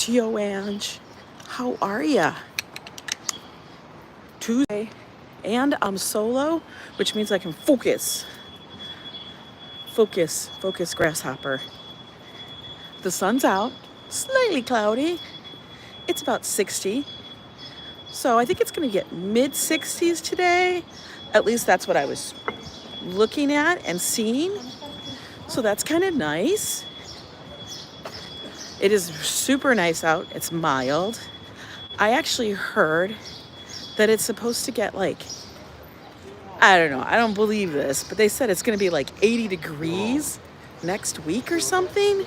It's Yo Ange. How are ya? Tuesday, and I'm solo, which means I can focus. Focus, grasshopper. The sun's out, slightly cloudy. It's about 60. So I think it's gonna get mid 60s today. At least that's what I was looking at and seeing. So that's kind of nice. It is super nice out. It's mild. I actually heard that it's supposed to get like, I don't know, I don't believe this, but they said it's going to be like 80 degrees next week or something.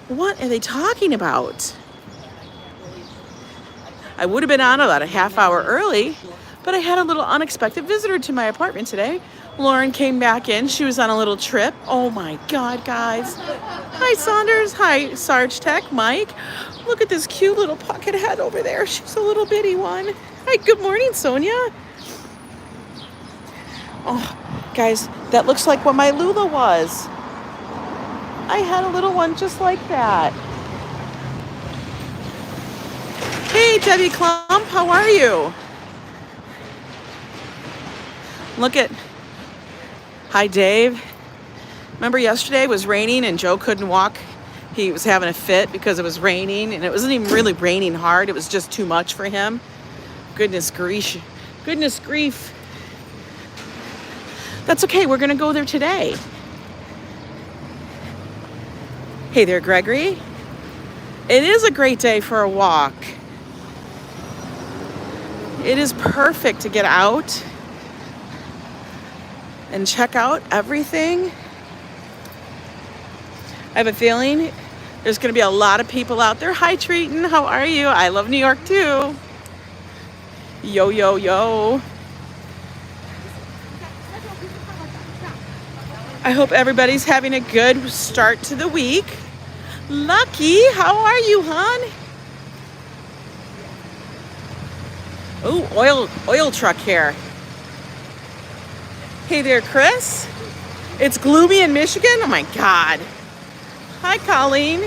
What are they talking about? I would have been on about a half hour early, but I had a little unexpected visitor to my apartment today. Lauren came back in. She was on a little trip. Oh my God, guys. Hi, Saunders. Hi, Sarge Tech. Mike. Look at this cute little pocket head over there. She's a little bitty one. Hi, good morning, Sonia. Oh, guys, that looks like what my Lula was. I had a little one just like that. Hey, Debbie Klump, how are you? Look at... Hi, Dave. Remember yesterday it was raining and Joe couldn't walk? He was having a fit because it was raining, and it wasn't even really raining hard. It was just too much for him. Goodness grief. Goodness grief. That's okay. We're going to go there today. Hey there, Gregory. It is a great day for a walk. It is perfect to get out and check out everything. I have a feeling there's going to be a lot of people out there. Hi, Treaton. How are you? I love New York, too. Yo, yo, yo. I hope everybody's having a good start to the week. Lucky, how are you, hon? Oh, oil truck here. Hey there, Chris. It's gloomy in Michigan. Oh my God. Hi, Colleen.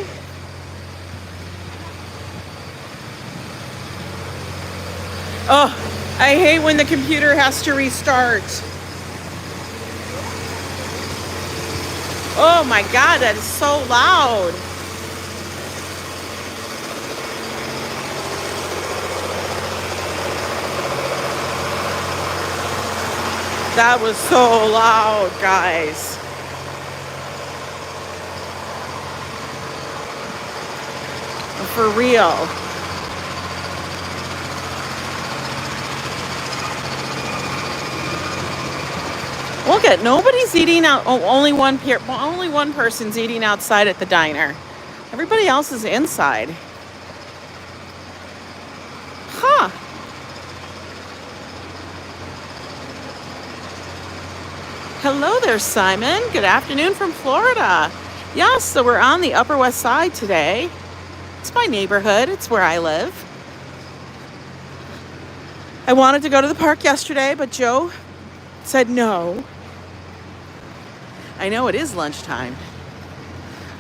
Oh, I hate when the computer has to restart. Oh my God, that is so loud. That was so loud, guys. For real. Look at, nobody's eating out. Oh, only one person's eating outside at the diner. Everybody else is inside. Huh. Hello there, Simon. Good afternoon from Florida. Yes, so we're on the Upper West Side today. It's my neighborhood. It's where I live. I wanted to go to the park yesterday, but Joe said no. I know it is lunchtime.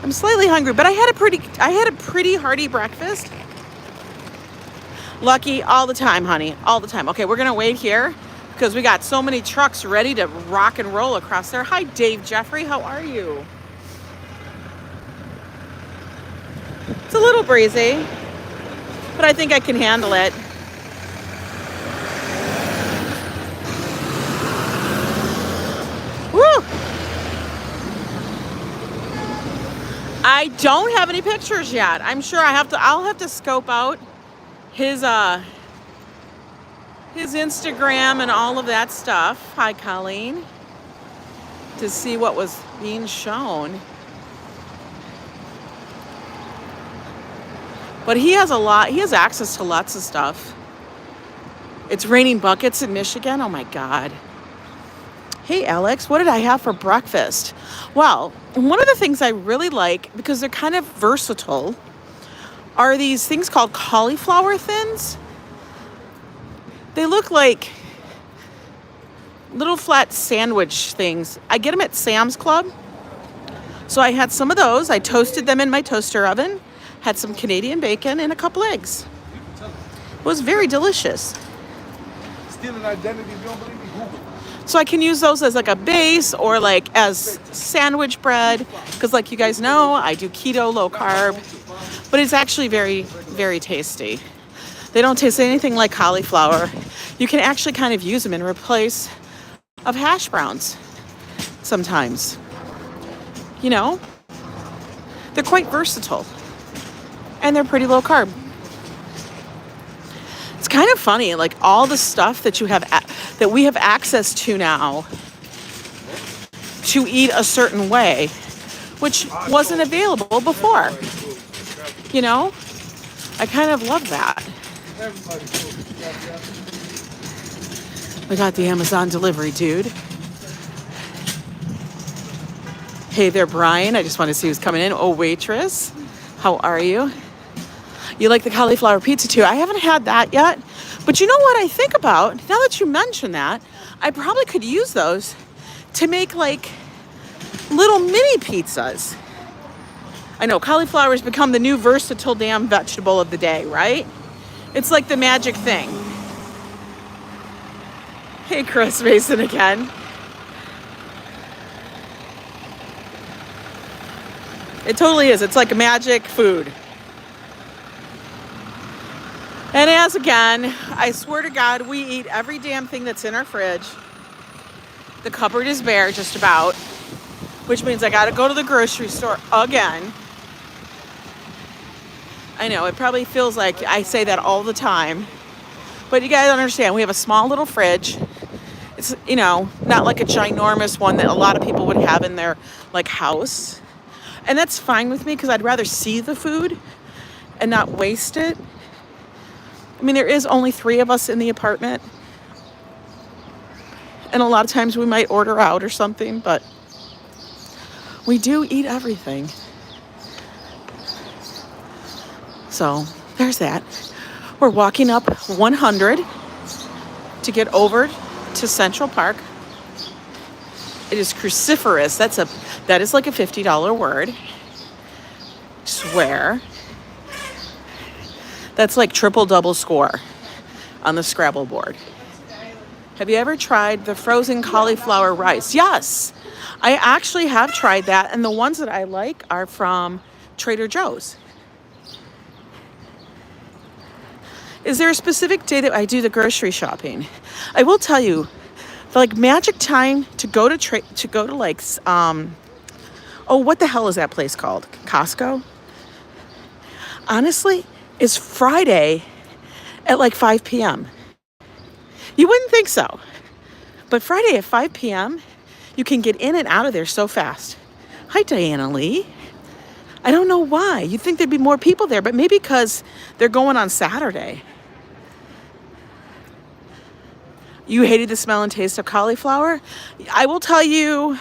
I'm slightly hungry, but I had a pretty hearty breakfast. Lucky all the time, honey, all the time. Okay, we're gonna wait here because we got so many trucks ready to rock and roll across there. Hi, Dave Jeffrey, how are you? It's a little breezy, but I think I can handle it. Woo! I don't have any pictures yet. I'm sure I'll have to scope out his Instagram and all of that stuff. Hi, Colleen. To see what was being shown. But he has access to lots of stuff. It's raining buckets in Michigan. Oh my God. Hey, Alex, what did I have for breakfast? Well, one of the things I really like, because they're kind of versatile, are these things called cauliflower thins. They look like little flat sandwich things. I get them at Sam's Club. So I had some of those. I toasted them in my toaster oven. Had some Canadian bacon and a couple eggs. It was very delicious. Stealing identity, if you don't believe me, Google. So I can use those as like a base or like as sandwich bread. Because like you guys know, I do keto, low carb. But it's actually very, very tasty. They don't taste anything like cauliflower. You can actually kind of use them in replace of hash browns sometimes. You know, they're quite versatile. And they're pretty low carb. It's kind of funny, like all the stuff that you have, that we have access to now to eat a certain way, which wasn't available before. You know, I kind of love that. We got the Amazon delivery, dude. Hey there, Brian. I just want to see who's coming in. Oh, waitress. How are you? You like the cauliflower pizza too? I haven't had that yet. But you know what I think about? Now that you mention that, I probably could use those to make like little mini pizzas. I know cauliflower has become the new versatile damn vegetable of the day, right? It's like the magic thing. Hey, Chris Mason again. It totally is. It's like a magic food. And as again, I swear to God, we eat every damn thing that's in our fridge. The cupboard is bare just about, which means I gotta go to the grocery store again. I know, it probably feels like I say that all the time. But you guys understand, we have a small little fridge. It's, you know, not like a ginormous one that a lot of people would have in their like house. And that's fine with me because I'd rather see the food and not waste it. I mean, there is only 3 of us in the apartment. And a lot of times we might order out or something, but we do eat everything. So there's that. We're walking up 100 to get over to Central Park. It is cruciferous. That is like a $50 word. Swear. That's like triple double score on the Scrabble board. Have you ever tried the frozen cauliflower rice? Yes, I actually have tried that. And the ones that I like are from Trader Joe's. Is there a specific day that I do the grocery shopping? I will tell you, the like magic time to go to like, what the hell is that place called? Costco? Honestly, is Friday at like 5 p.m. You wouldn't think so. But Friday at 5 p.m., you can get in and out of there so fast. Hi, Diana Lee. I don't know why. You'd think there'd be more people there, but maybe because they're going on Saturday. You hated the smell and taste of cauliflower? I will tell you,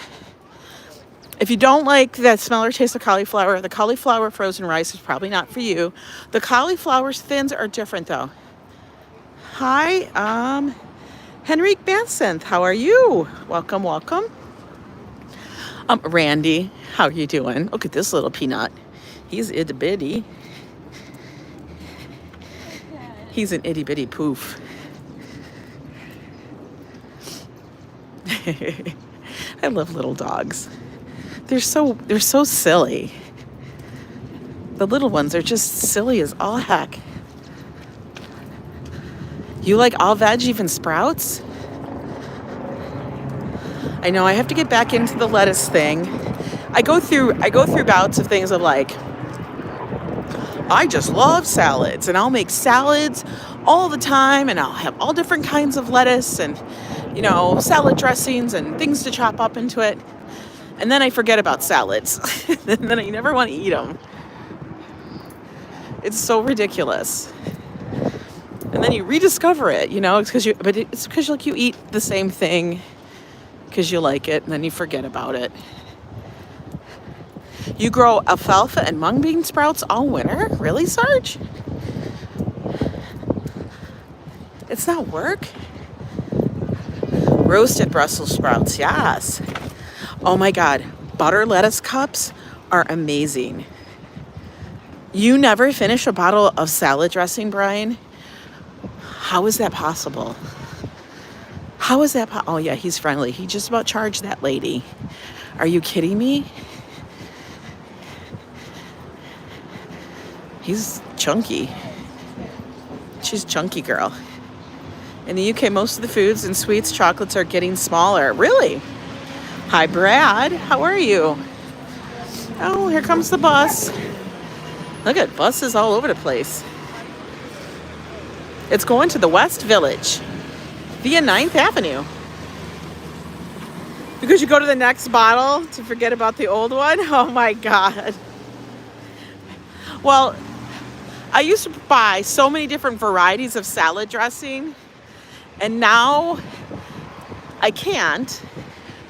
if you don't like that smell or taste of cauliflower, the cauliflower frozen rice is probably not for you. The cauliflower thins are different though. Hi, Henrique Bansenth, how are you? Welcome, welcome. Randy, how are you doing? Look at this little peanut. He's itty bitty. He's an itty bitty poof. I love little dogs. They're so silly. The little ones are just silly as all heck. You like all veg, even sprouts? I know I have to get back into the lettuce thing. I go through bouts of things of like, I just love salads and I'll make salads all the time and I'll have all different kinds of lettuce and, you know, salad dressings and things to chop up into it. And then I forget about salads. And then I never want to eat them. It's so ridiculous. And then you rediscover it, you know, it's because you eat the same thing because you like it, and then you forget about it. You grow alfalfa and mung bean sprouts all winter? Really, Sarge? It's not work? Roasted Brussels sprouts, yes. Oh my God, butter lettuce cups are amazing. You never finish a bottle of salad dressing, Brian? How is that possible? How is that oh yeah, he's friendly. He just about charged that lady. Are you kidding me? He's chunky. She's chunky girl. In the UK, most of the foods and sweets, chocolates are getting smaller. Really? Hi, Brad. How are you? Oh, here comes the bus. Look at buses all over the place. It's going to the West Village via 9th Avenue. Because you go to the next bottle to forget about the old one? Oh my God. Well, I used to buy so many different varieties of salad dressing, and now I can't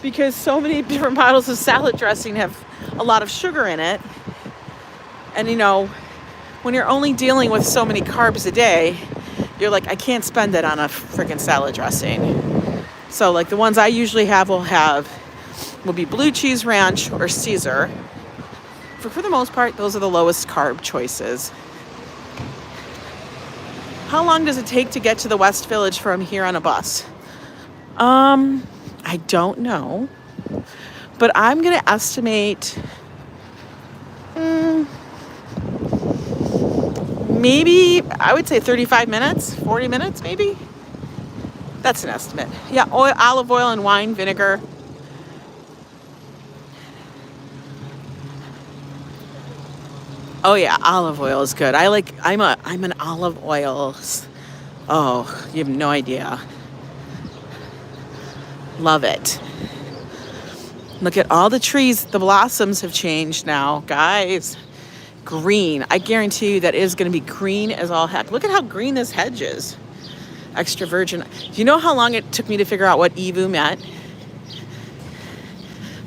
because so many different bottles of salad dressing have a lot of sugar in it. And you know, when you're only dealing with so many carbs a day, you're like, I can't spend it on a freaking salad dressing. So like the ones I usually have will be blue cheese ranch or Caesar. For the most part, those are the lowest carb choices. How long does it take to get to the West Village from here on a bus? I don't know, but I'm going to estimate maybe, I would say 35 minutes, 40 minutes maybe. That's an estimate. Yeah, olive oil and wine vinegar. Oh yeah, olive oil is good. I'm an olive oil. Oh, you have no idea. Love it. Look at all the trees. The blossoms have changed now, guys. Green. I guarantee you that is going to be green as all heck. Look at how green this hedge is. Extra virgin. Do you know how long it took me to figure out what Evu meant?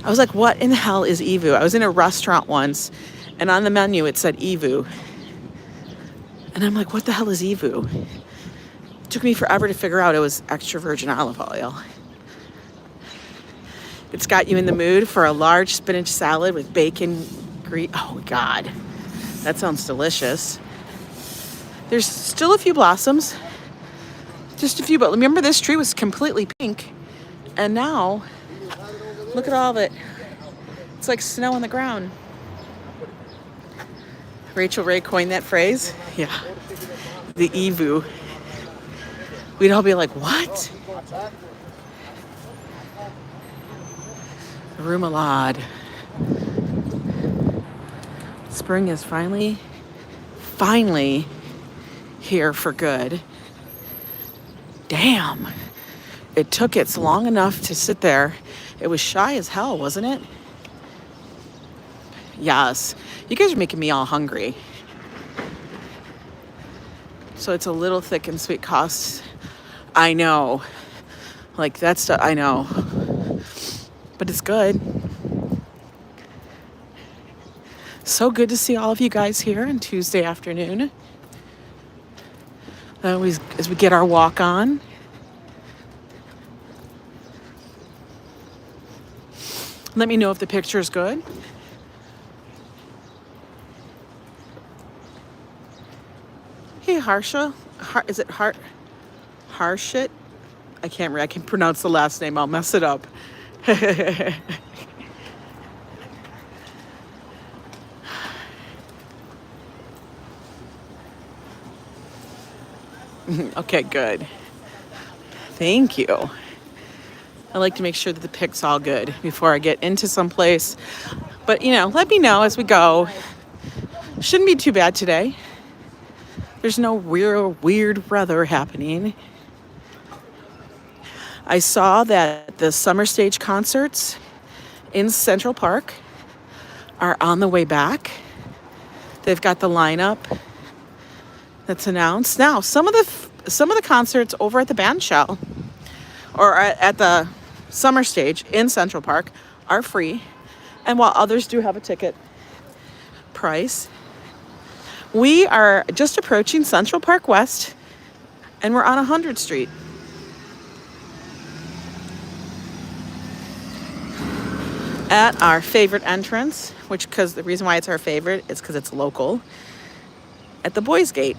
I was like, what in the hell is Evu? I was in a restaurant once, and on the menu it said Evu. And I'm like, what the hell is Evu? It took me forever to figure out it was extra virgin olive oil. It's got you in the mood for a large spinach salad with bacon, oh God, that sounds delicious. There's still a few blossoms, just a few, but remember this tree was completely pink, and now, look at all of it. It's like snow on the ground. Rachel Ray coined that phrase. Yeah, the Evu. We'd all be like, what? Remoulade. Spring is finally here for good. Damn. It took it long enough to sit there. It was shy as hell, wasn't it? Yes. You guys are making me all hungry. So it's a little thick and sweet costs. I know. Like that stuff, I know. But it's good. So good to see all of you guys here on Tuesday afternoon. As we get our walk on. Let me know if the picture is good. Hey, Harsha. Is it Harshit? I can't pronounce the last name. I'll mess it up. Okay, good. Thank you. I like to make sure that the pic's all good before I get into someplace. But, you know, let me know as we go. Shouldn't be too bad today. There's no real weird weather happening. I saw that the summer stage concerts in Central Park are on the way back. They've got the lineup that's announced. Now, some of the concerts over at the band shell or at the summer stage in Central Park are free, and while others do have a ticket price. We are just approaching Central Park West, and we're on 100th Street. At our favorite entrance, because the reason why it's our favorite is because it's local. at the Boys Gate.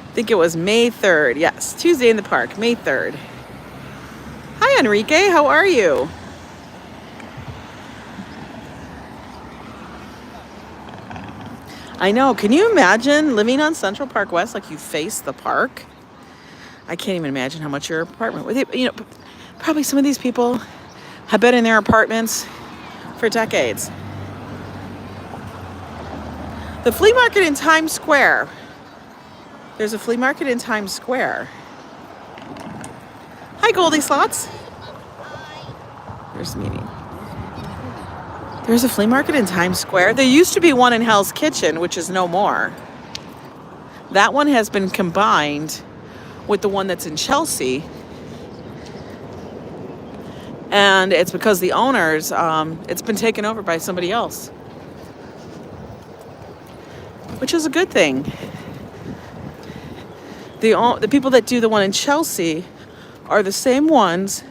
I think it was May 3rd. Yes, Tuesday in the park, May 3rd. Hi, Enrique. How are you? I know. Can you imagine living on Central Park West like you face the park? I can't even imagine how much your apartment would. You know, probably some of these people have been in their apartments for decades. The flea market in Times Square. There's a flea market in Times Square. Hi, Goldie Slots. There's the meeting. There's a flea market in Times Square. There used to be one in Hell's Kitchen, which is no more. That one has been combined with the one that's in Chelsea. And it's because the owners, it's been taken over by somebody else. Which is a good thing. The people that do the one in Chelsea are the same ones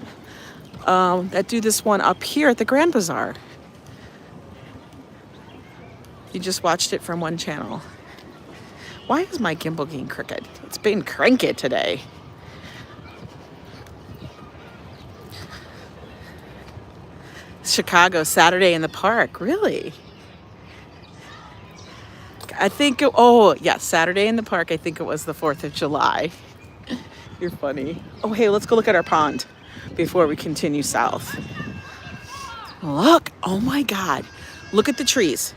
that do this one up here at the Grand Bazaar. You just watched it from one channel. Why is my gimbal getting crooked? It's been cranky today. Chicago, Saturday in the park. Really? I think, Saturday in the park. I think it was the 4th of July. You're funny. Oh, hey, let's go look at our pond before we continue south. Look, oh my God. Look at the trees.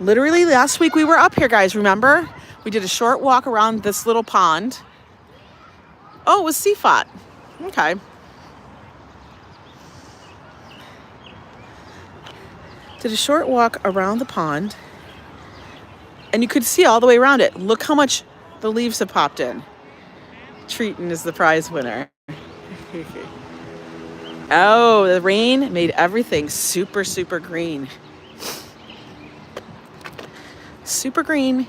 Literally last week we were up here, guys, remember? We did a short walk around this little pond. Oh, it was Seafot. Okay. Did a short walk around the pond. And you could see all the way around it. Look how much the leaves have popped in. Treaton is the prize winner. Oh, the rain made everything super, super green. Super green.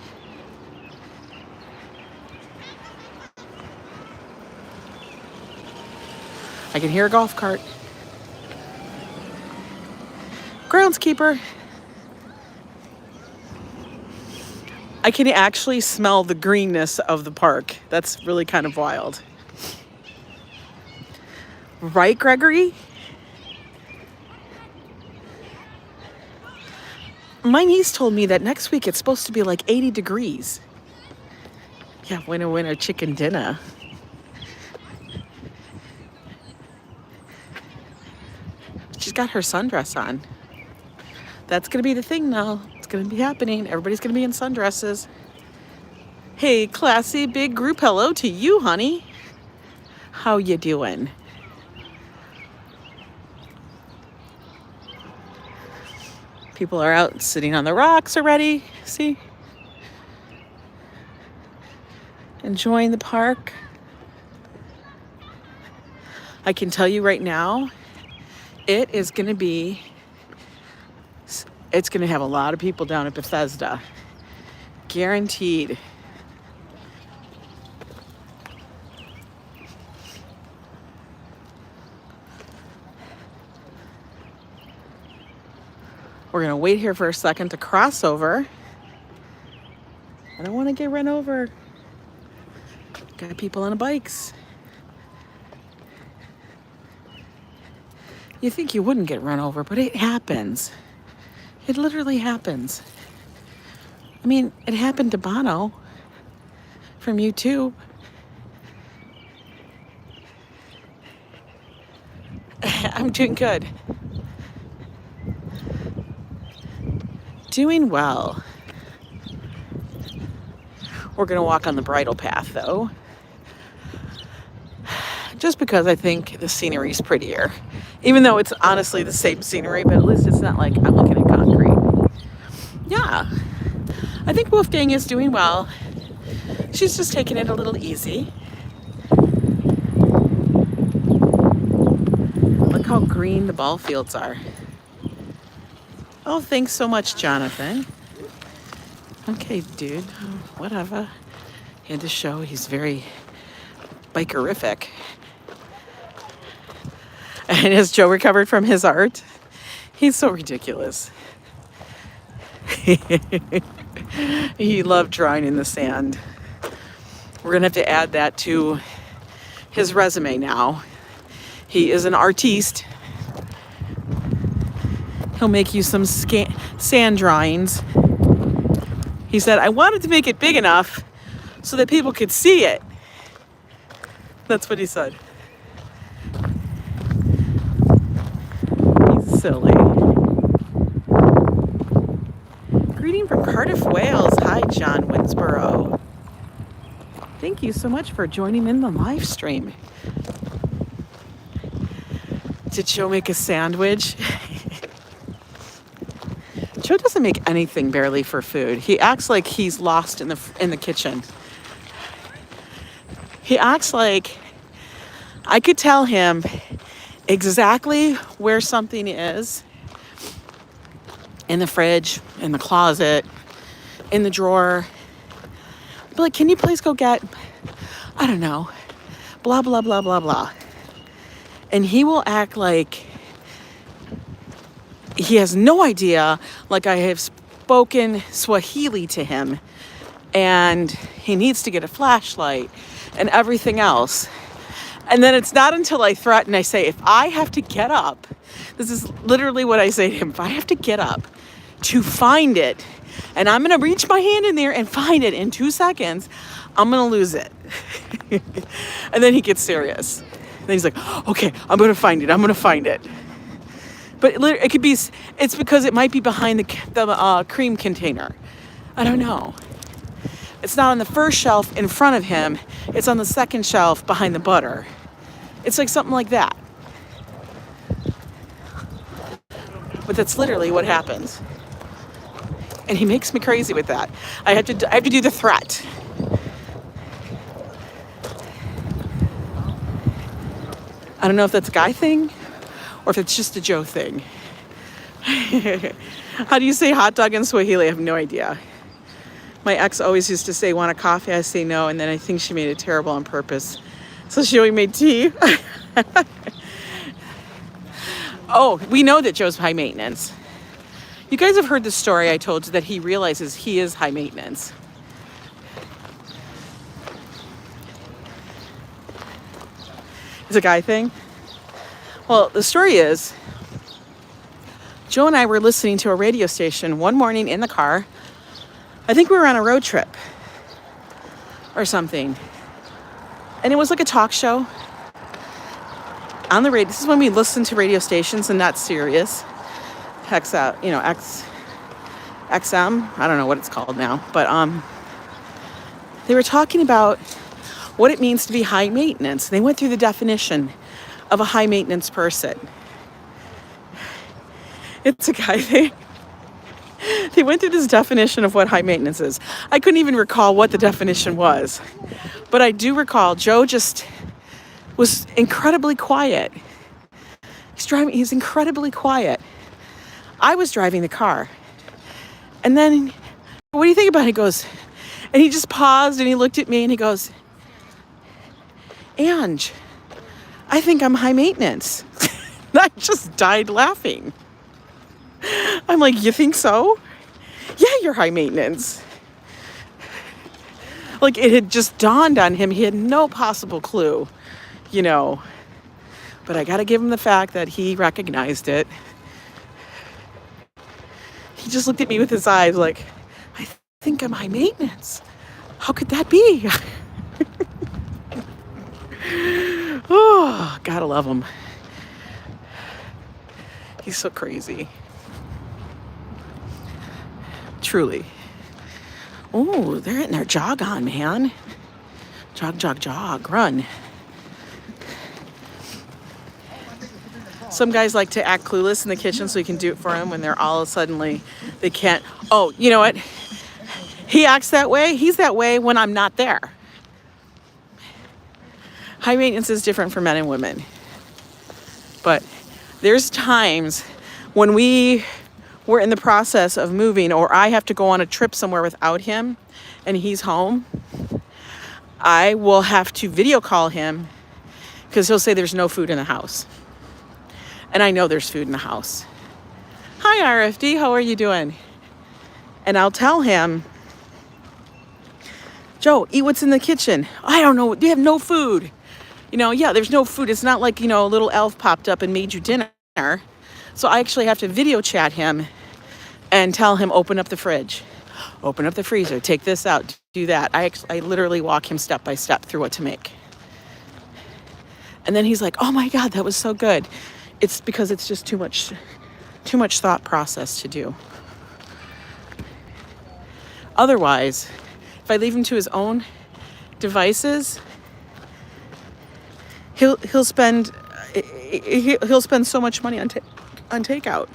I can hear a golf cart. Groundskeeper. I can actually smell the greenness of the park. That's really kind of wild. Right, Gregory? My niece told me that next week it's supposed to be like 80 degrees. Yeah, winter chicken dinner. She's got her sundress on. That's going to be the thing now. It's going to be happening. Everybody's going to be in sundresses. Hey, classy big group, hello to you, honey. How you doing? People are out sitting on the rocks already. See? Enjoying the park. I can tell you right now, it's going to have a lot of people down at Bethesda. Guaranteed. We're going to wait here for a second to cross over. I don't want to get run over. Got people on bikes. You think you wouldn't get run over, but it happens. It literally happens. I mean, it happened to Bono from YouTube. I'm doing good. Doing well. We're going to walk on the bridle path, though. Just because I think the scenery is prettier. Even though it's honestly the same scenery, but at least it's not like I'm looking at concrete. Yeah. I think Wolfgang is doing well. She's just taking it a little easy. Look how green the ball fields are. Oh, thanks so much, Jonathan. Okay, dude. Whatever. He had to show he's very bikerific. And has Joe recovered from his art? He's so ridiculous. He loved drawing in the sand. We're going to have to add that to his resume now. He is an artiste. He'll make you some sand drawings. He said, I wanted to make it big enough so that people could see it. That's what he said. He's silly. Greeting from Cardiff, Wales. Hi, John Winsborough. Thank you so much for joining in the live stream. Did Joe make a sandwich? Joe doesn't make anything barely for food. He acts like he's lost in the kitchen. He acts like I could tell him exactly where something is in the fridge, in the closet, in the drawer. Be like, can you please go get, I don't know, blah, blah, blah, blah, blah. And he will act like he has no idea, like I have spoken Swahili to him and he needs to get a flashlight and everything else. And then it's not until I threaten, I say, if I have to get up, this is literally what I say to him, if I have to get up to find it, and I'm going to reach my hand in there and find it in 2 seconds, I'm going to lose it. And then he gets serious. And then he's like, okay, I'm going to find it. I'm going to find it. But it could be, it's because it might be behind the cream container. I don't know. It's not on the first shelf in front of him. It's on the second shelf behind the butter. It's like something like that. But that's literally what happens. And he makes me crazy with that. I have to do the threat. I don't know if that's a guy thing or if it's just a Joe thing. How do you say hot dog in Swahili? I have no idea. My ex always used to say, want a coffee? I say no, and then I think she made it terrible on purpose. So she only made tea. Oh, we know that Joe's high maintenance. You guys have heard the story I told you that he realizes he is high maintenance. It's a guy thing. Well, the story is, Joe and I were listening to a radio station one morning in the car. I think we were on a road trip or something. And it was like a talk show on the radio. This is when we listen to radio stations and not Sirius. XM, I don't know what it's called now. But they were talking about what it means to be high maintenance. They went through the definition of a high maintenance person. It's a guy thing. They went through this definition of what high maintenance is. I couldn't even recall what the definition was. But I do recall Joe just was incredibly quiet. He's incredibly quiet. I was driving the car. And then, what do you think about it? He goes, and he just paused and he looked at me and he goes, Ange, I think I'm high maintenance. And I just died laughing. I'm like, you think so? Yeah, you're high maintenance. Like it had just dawned on him. He had no possible clue, But I got to give him the fact that he recognized it. He just looked at me with his eyes like, I think I'm high maintenance. How could that be? Oh, gotta love him. He's so crazy. Truly. Oh, they're getting their jog on, man. Jog, jog, jog, run. Some guys like to act clueless in the kitchen so you can do it for them when they're all suddenly, they can't. Oh, you know what? He acts that way. He's that way when I'm not there. High maintenance is different for men and women. But there's times when we were in the process of moving or I have to go on a trip somewhere without him and he's home, I will have to video call him because he'll say there's no food in the house. And I know there's food in the house. Hi, RFD. How are you doing? And I'll tell him, Joe, eat what's in the kitchen. I don't know. You have no food. Yeah, there's no food. It's not like, a little elf popped up and made you dinner. So I actually have to video chat him and tell him, open up the fridge, open up the freezer, take this out, do that. I literally walk him step by step through what to make. And then he's like, oh my God, that was so good. It's because it's just too much thought process to do. Otherwise, if I leave him to his own devices, he'll spend so much money on takeout.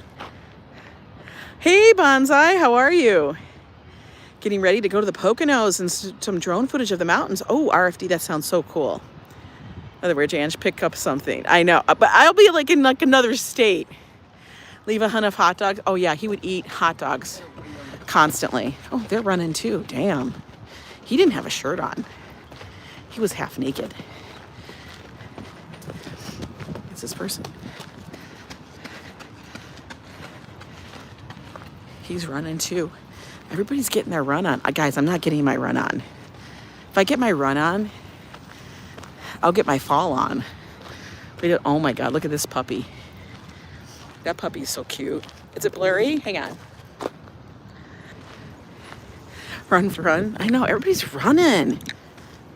Hey Bonsai, how are you? Getting ready to go to the Poconos and some drone footage of the mountains. Oh, RFD, that sounds so cool. In other words, Ange, pick up something. I know, but I'll be like in like another state. Leave a hunt of hot dogs. Oh yeah, he would eat hot dogs constantly. Oh, they're running too. Damn. He didn't have a shirt on. He was half naked. It's this person. He's running too. Everybody's getting their run on. Guys, I'm not getting my run on. If I get my run on, I'll get my fall on. Oh my God, look at this puppy. That puppy's so cute. Is it blurry? Hang on. Run. I know, everybody's running.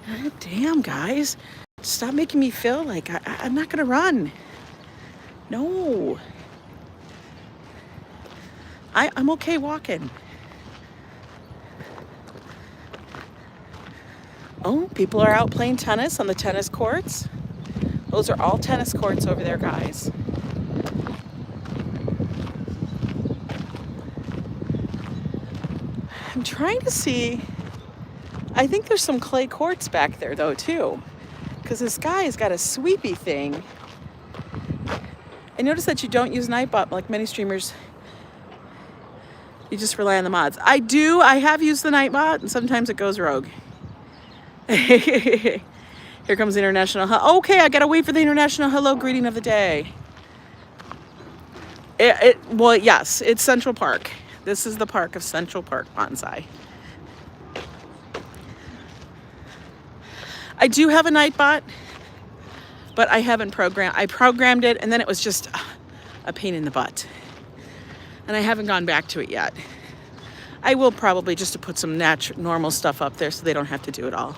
God damn, guys. Stop making me feel like I'm not gonna run. No. I'm okay walking. Oh, people are out playing tennis on the tennis courts. Those are all tennis courts over there, guys. I'm trying to see. I think there's some clay courts back there, though, too. Because this guy has got a sweepy thing. I noticed that you don't use Nightbot like many streamers. You just rely on the mods. I do. I have used the Nightbot, and sometimes it goes rogue. Here comes the international. Okay, I gotta wait for the international hello greeting of the day. Well, yes, it's Central Park. This is the park of Central Park Bonsai. I do have a Nightbot, but I haven't programmed. I programmed it, and then it was just a pain in the butt, and I haven't gone back to it yet. I will probably just to put some normal stuff up there so they don't have to do it all.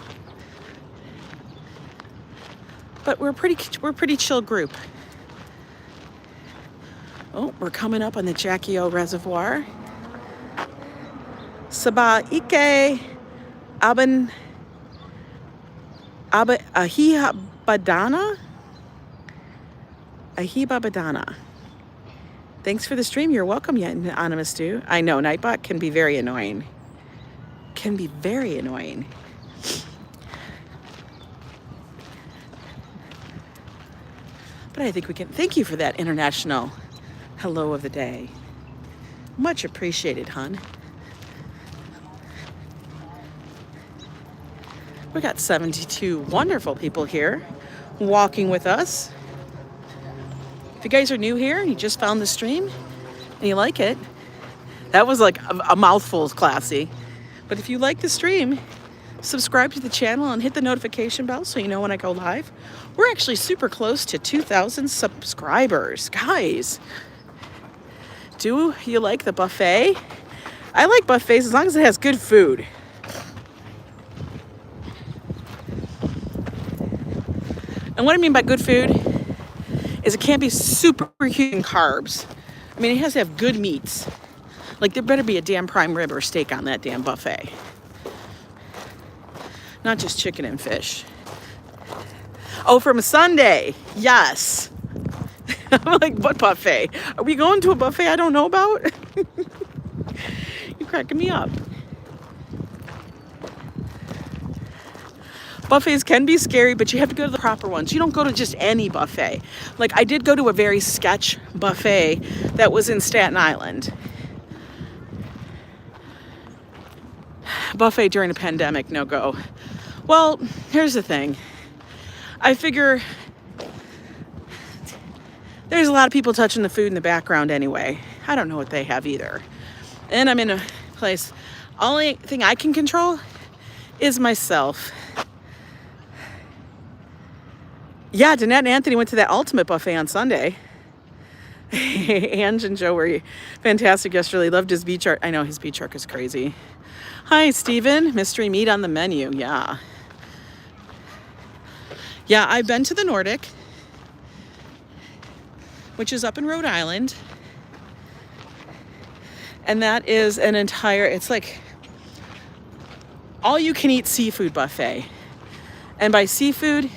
But we're a pretty chill group. Oh, we're coming up on the Jackie O Reservoir. Sabah Ike Ahibabadana. Thanks for the stream. You're welcome, yet anonymous dude. I know Nightbot can be very annoying. But I think we can. Thank you for that international hello of the day. Much appreciated, hon. We got 72 wonderful people here walking with us. If you guys are new here and you just found the stream and you like it, that was like a mouthful, classy. But if you like the stream, subscribe to the channel and hit the notification bell so you know when I go live. We're actually super close to 2,000 subscribers. Guys, do you like the buffet? I like buffets as long as it has good food. And what I mean by good food is it can't be super huge in carbs. I mean, it has to have good meats. Like, there better be a damn prime rib or steak on that damn buffet. Not just chicken and fish. Oh, from Sunday. Yes. I'm like, what buffet? Are we going to a buffet I don't know about? You're cracking me up. Buffets can be scary, but you have to go to the proper ones. You don't go to just any buffet. Like, I did go to a very sketch buffet that was in Staten Island. Buffet during a pandemic, no go. Well, here's the thing. I figure there's a lot of people touching the food in the background anyway. I don't know what they have either. And I'm in a place. Only thing I can control is myself. Yeah, Danette and Anthony went to that ultimate buffet on Sunday. Ange and Joe were fantastic yesterday. Loved his beach art. I know his beach art is crazy. Hi, Steven. Mystery meat on the menu. Yeah. Yeah, I've been to the Nordic, which is up in Rhode Island. And that is an entire, it's like all you can eat seafood buffet. And by seafood,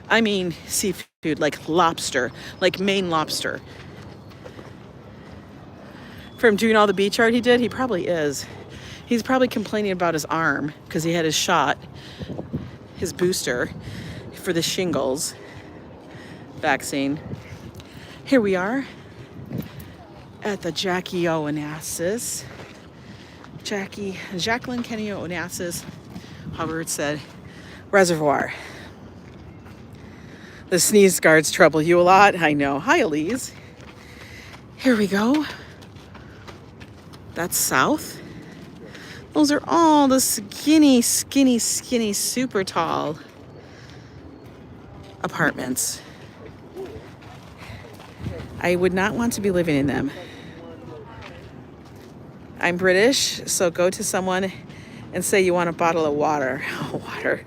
I mean seafood like lobster, like Maine lobster. From doing all the beach art he did, he probably is. He's probably complaining about his arm because he had his shot, his booster for the shingles vaccine. Here we are at the Jacqueline Onassis, Kenny Onassis, however it's said, Reservoir. The sneeze guards trouble you a lot. I know. Hi, Elise. Here we go. That's south. Those are all the skinny, super tall apartments. I would not want to be living in them. I'm British, so go to someone and say you want a bottle of water. Water.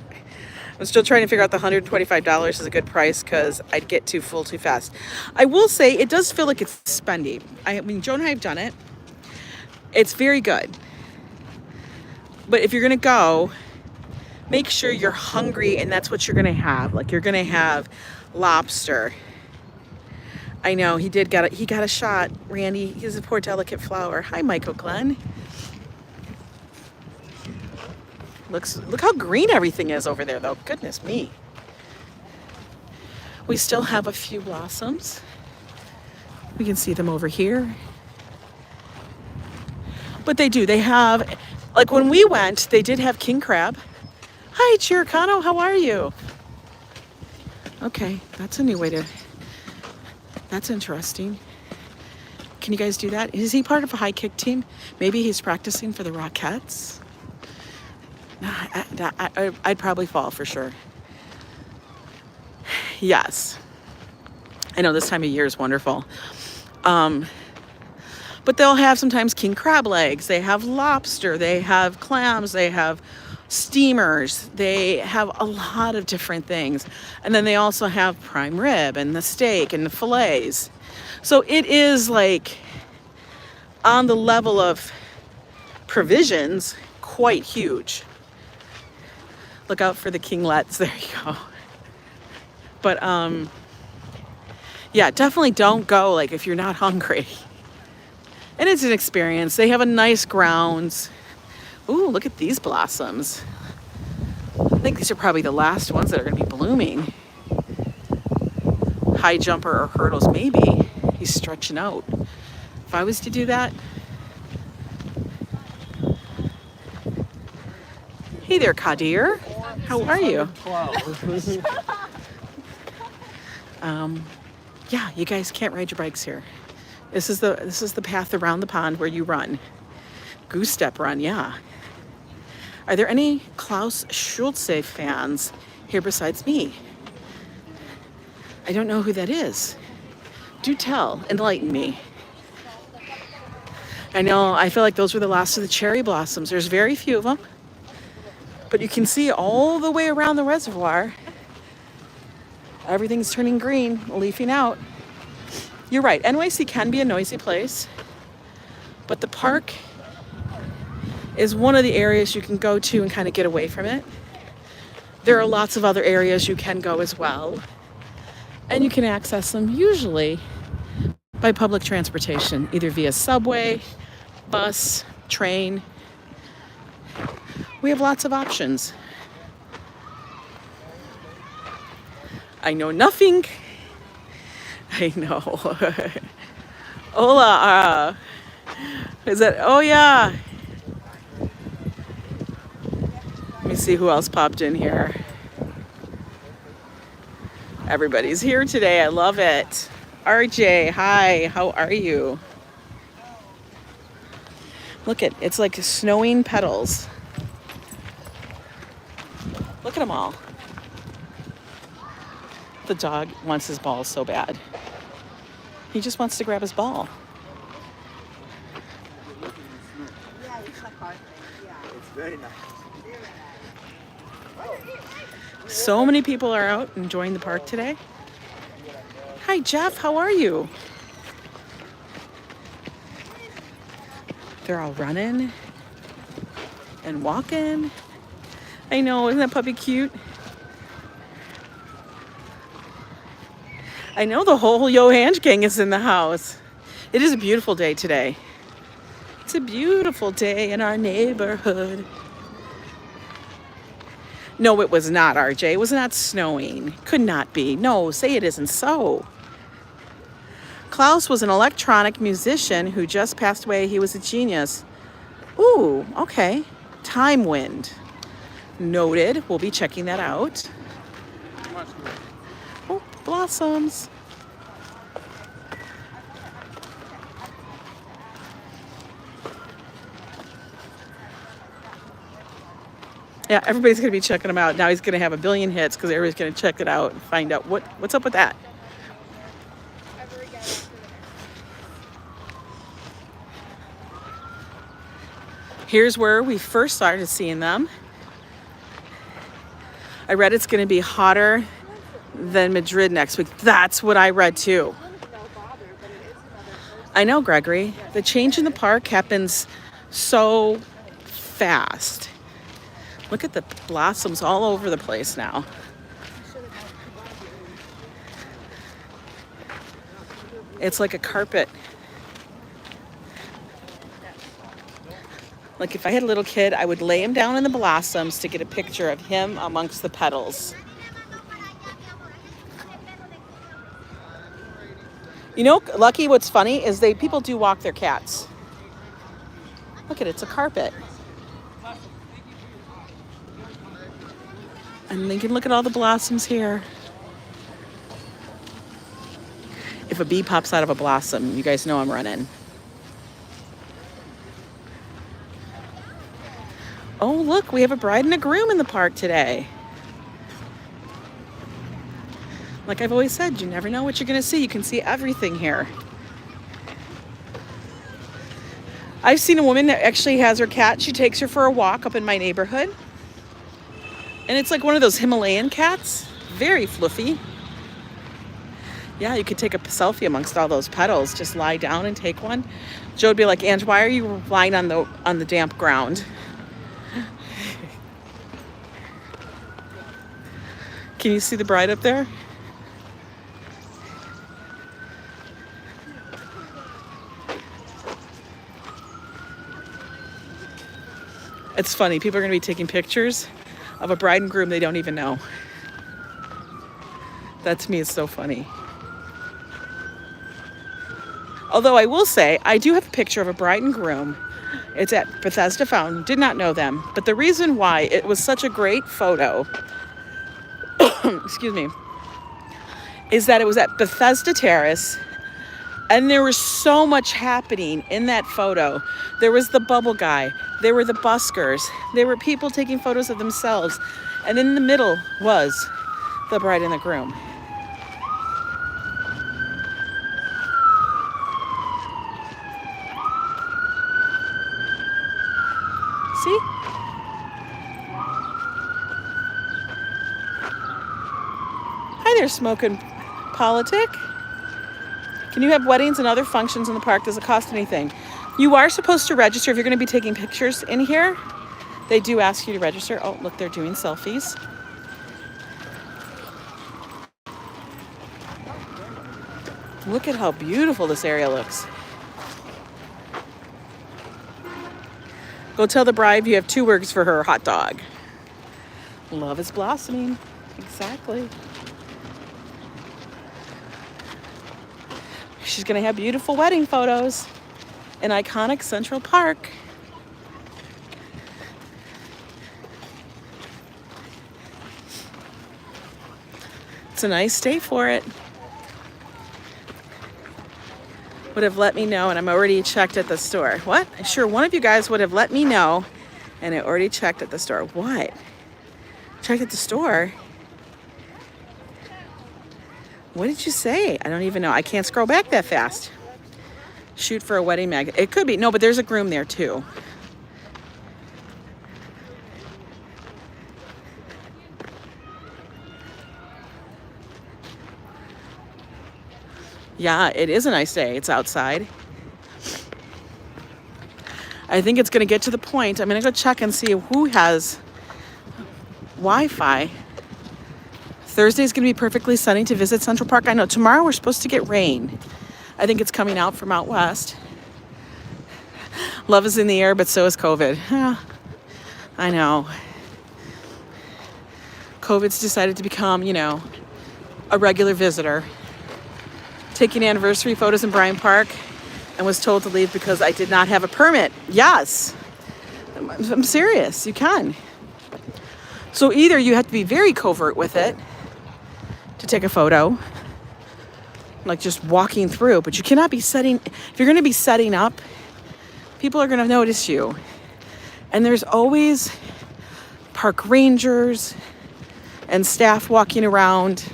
I'm still trying to figure out the $125 is a good price because I'd get too full too fast. I will say it does feel like it's spendy. I mean, Joe and I have done it. It's very good. But if you're going to go, make sure you're hungry and that's what you're going to have. Like you're going to have lobster. I know he got a shot. Randy, he's a poor delicate flower. Hi, Michael Glenn. Look how green everything is over there, though. Goodness me. We still have a few blossoms. We can see them over here. But they do. They have, like when we went, they did have king crab. Hi, Chiricano. How are you? Okay, that's a new way to... That's interesting. Can you guys do that? Is he part of a high kick team? Maybe he's practicing for the Rockettes. I'd probably fall for sure. Yes. I know this time of year is wonderful. But they'll have sometimes king crab legs. They have lobster. They have clams. They have steamers. They have a lot of different things. And then they also have prime rib and the steak and the fillets. So it is like on the level of provisions, quite huge. Look out for the kinglets. There you go. But yeah, definitely don't go like if you're not hungry. And it's an experience. They have a nice grounds. Ooh, look at these blossoms. I think these are probably the last ones that are going to be blooming. High jumper or hurdles, maybe. He's stretching out. If I was to do that. Hey there, Kadir. How are you? Yeah, you guys can't ride your bikes here. This is the path around the pond where you run. Goose step run, yeah. Are there any Klaus Schulze fans here besides me? I don't know who that is. Do tell, enlighten me. I know, I feel like those were the last of the cherry blossoms. There's very few of them. But you can see all the way around the reservoir, everything's turning green, leafing out. You're right, NYC can be a noisy place, but the park is one of the areas you can go to and kind of get away from it. There are lots of other areas you can go as well, and you can access them usually by public transportation, either via subway, bus, train. We have lots of options. I know nothing. I know. Hola. Is that? Oh, yeah. Let me see who else popped in here. Everybody's here today. I love it. RJ, hi. How are you? Look at, it's like snowing petals. Look at them all. The dog wants his ball so bad. He just wants to grab his ball. It's very nice. So many people are out enjoying the park today. Hi, Jeff. How are you? They're all running and walking. I know, isn't that puppy cute? I know the whole Johannes gang is in the house. It is a beautiful day today. It's a beautiful day in our neighborhood. No, it was not, RJ. It was not snowing. Could not be. No, say it isn't so. Klaus was an electronic musician who just passed away. He was a genius. Ooh, okay. Time Wind. Noted. We'll be checking that out. Oh, blossoms. Yeah, everybody's going to be checking them out. Now he's going to have a billion hits because everybody's going to check it out and find out what's up with that. Here's where we first started seeing them. I read it's going to be hotter than Madrid next week. That's what I read too. I know, Gregory. The change in the park happens so fast. Look at the blossoms all over the place now. It's like a carpet. Like if I had a little kid, I would lay him down in the blossoms to get a picture of him amongst the petals. You know, Lucky, what's funny is people do walk their cats. Look at it, it's a carpet. And Lincoln, look at all the blossoms here. If a bee pops out of a blossom, you guys know I'm running. Oh, look, we have a bride and a groom in the park today. Like I've always said, you never know what you're going to see. You can see everything here. I've seen a woman that actually has her cat. She takes her for a walk up in my neighborhood. And it's like one of those Himalayan cats. Very fluffy. Yeah, you could take a selfie amongst all those petals. Just lie down and take one. Joe would be like, Ange, why are you lying on the damp ground? Can you see the bride up there? It's funny. People are going to be taking pictures of a bride and groom they don't even know. That to me is so funny. Although I will say, I do have a picture of a bride and groom. It's at Bethesda Fountain. Did not know them. But the reason why it was such a great photo, excuse me, is that it was at Bethesda Terrace. And there was so much happening in that photo. There was the bubble guy. There were the buskers. There were people taking photos of themselves. And in the middle was the bride and the groom. See? Hi there, Smoking Politic. Can you have weddings and other functions in the park? Does it cost anything? You are supposed to register if you're going to be taking pictures in here. They do ask you to register. Oh, look, they're doing selfies. Look at how beautiful this area looks. Go tell the bride you have 2 words for her hot dog. Love is blossoming. Exactly. She's going to have beautiful wedding photos in iconic Central Park. It's a nice day for it. would have let me know, and I'm already checked at the store. What? I'm sure one of you guys would have let me know, and I already checked at the store. What? Checked at the store? What did you say? I don't even know. I can't scroll back that fast. Shoot for a wedding magnet. It could be. No, but there's a groom there too. Yeah, it is a nice day. It's outside. I think it's going to get to the point. I'm going to go check and see who has Wi-Fi. Thursday's going to be perfectly sunny to visit Central Park. I know tomorrow we're supposed to get rain. I think it's coming out from out west. Love is in the air, but so is COVID. Yeah, I know. COVID's decided to become, you know, a regular visitor. Taking anniversary photos in Bryant Park and was told to leave because I did not have a permit. Yes, I'm serious. You can. So either you have to be very covert with it to take a photo, like just walking through, but you cannot be setting, if you're going to be setting up, people are going to notice you. And there's always park rangers and staff walking around,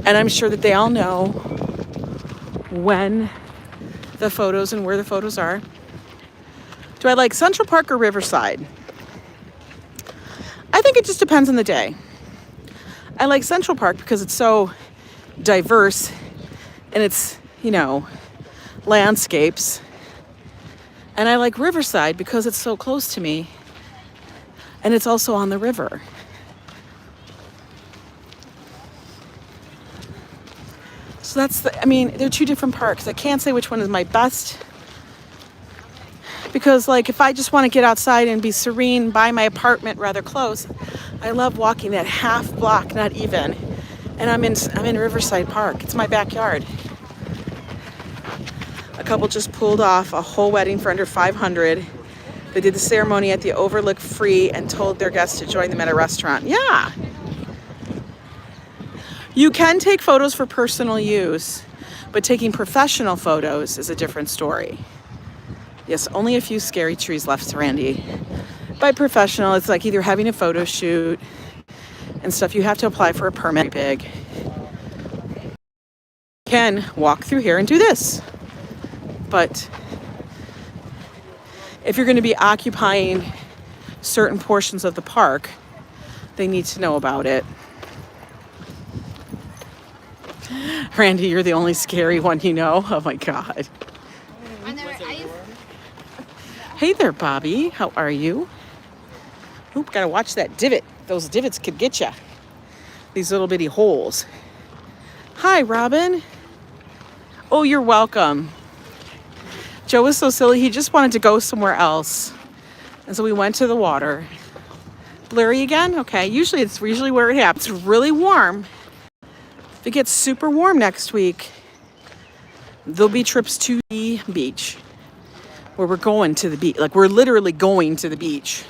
and I'm sure that they all know when the photos and where the photos are. Do I like Central Park or Riverside? I think it just depends on the day. I like Central Park because it's so diverse and it's, you know, landscapes. And I like Riverside because it's so close to me and it's also on the river. So that's the, I mean, they're two different parks. I can't say which one is my best because, like, if I just want to get outside and be serene by my apartment rather close, I love walking that half block, not even, and I'm in Riverside Park. It's my backyard. A couple just pulled off a whole wedding for under $500. They did the ceremony at the Overlook free and told their guests to join them at a restaurant. Yeah. You can take photos for personal use, but taking professional photos is a different story. Yes, only a few scary trees left, Randy. By professional, it's like either having a photo shoot and stuff. You have to apply for a permit. Big. You can walk through here and do this. But if you're going to be occupying certain portions of the park, they need to know about it. Randy, you're the only scary one you know. Oh my God. Hey there, Bobby. How are you? Oop, gotta watch that divot. Those divots could get you. These little bitty holes. Hi, Robin. Oh, you're welcome. Joe was so silly. He just wanted to go somewhere else. And so we went to the water. Blurry again? Okay. It's usually where it happens. It's really warm. If it gets super warm next week, there'll be trips to the beach where we're going to the beach. Like, we're literally going to the beach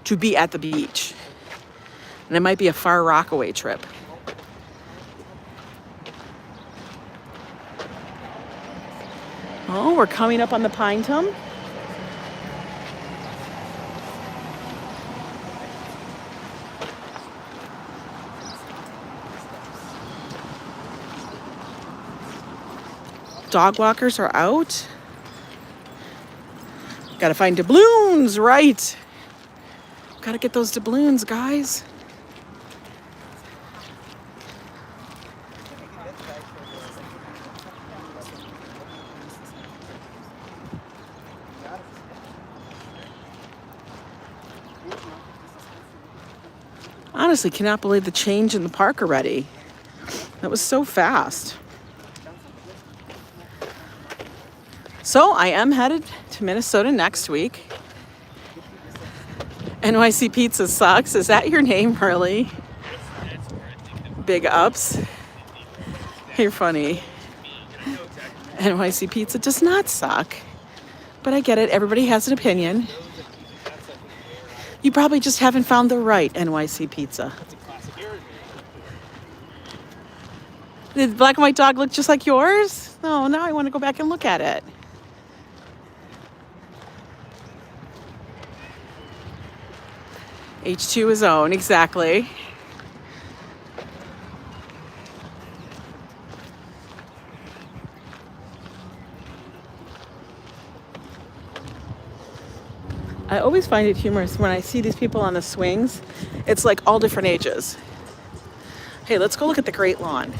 to be at the beach. And it might be a far Rockaway trip. Oh, we're coming up on the Pine Tum. Dog walkers are out. Gotta find doubloons, right? Gotta get those doubloons, guys. Honestly, cannot believe the change in the park already. That was so fast. So I am headed to Minnesota next week. NYC Pizza sucks. Is that your name, really? Big ups. You're funny. NYC Pizza does not suck. But I get it. Everybody has an opinion. You probably just haven't found the right NYC Pizza. Did the black and white dog look just like yours? Oh, now I want to go back and look at it. H2 is own, exactly. I always find it humorous when I see these people on the swings. It's like all different ages. Hey, let's go look at the Great Lawn.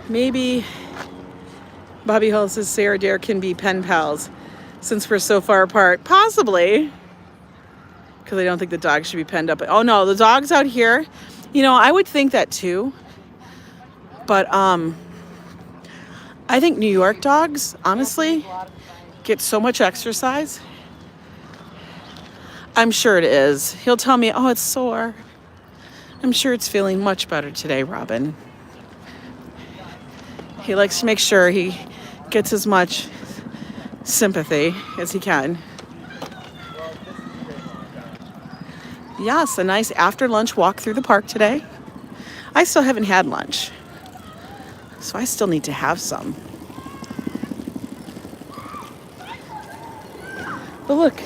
Maybe Bobby Hall says Sarah Dare can be pen pals since we're so far apart. Possibly. Because I don't think the dogs should be penned up. Oh no, the dogs out here, you know, I would think that too. But I think New York dogs, honestly, get so much exercise. I'm sure it is. He'll tell me, oh, it's sore. I'm sure it's feeling much better today, Robin. He likes to make sure he gets as much sympathy as he can. Yes, a nice after lunch walk through the park today. I still haven't had lunch, so I still need to have some. But look,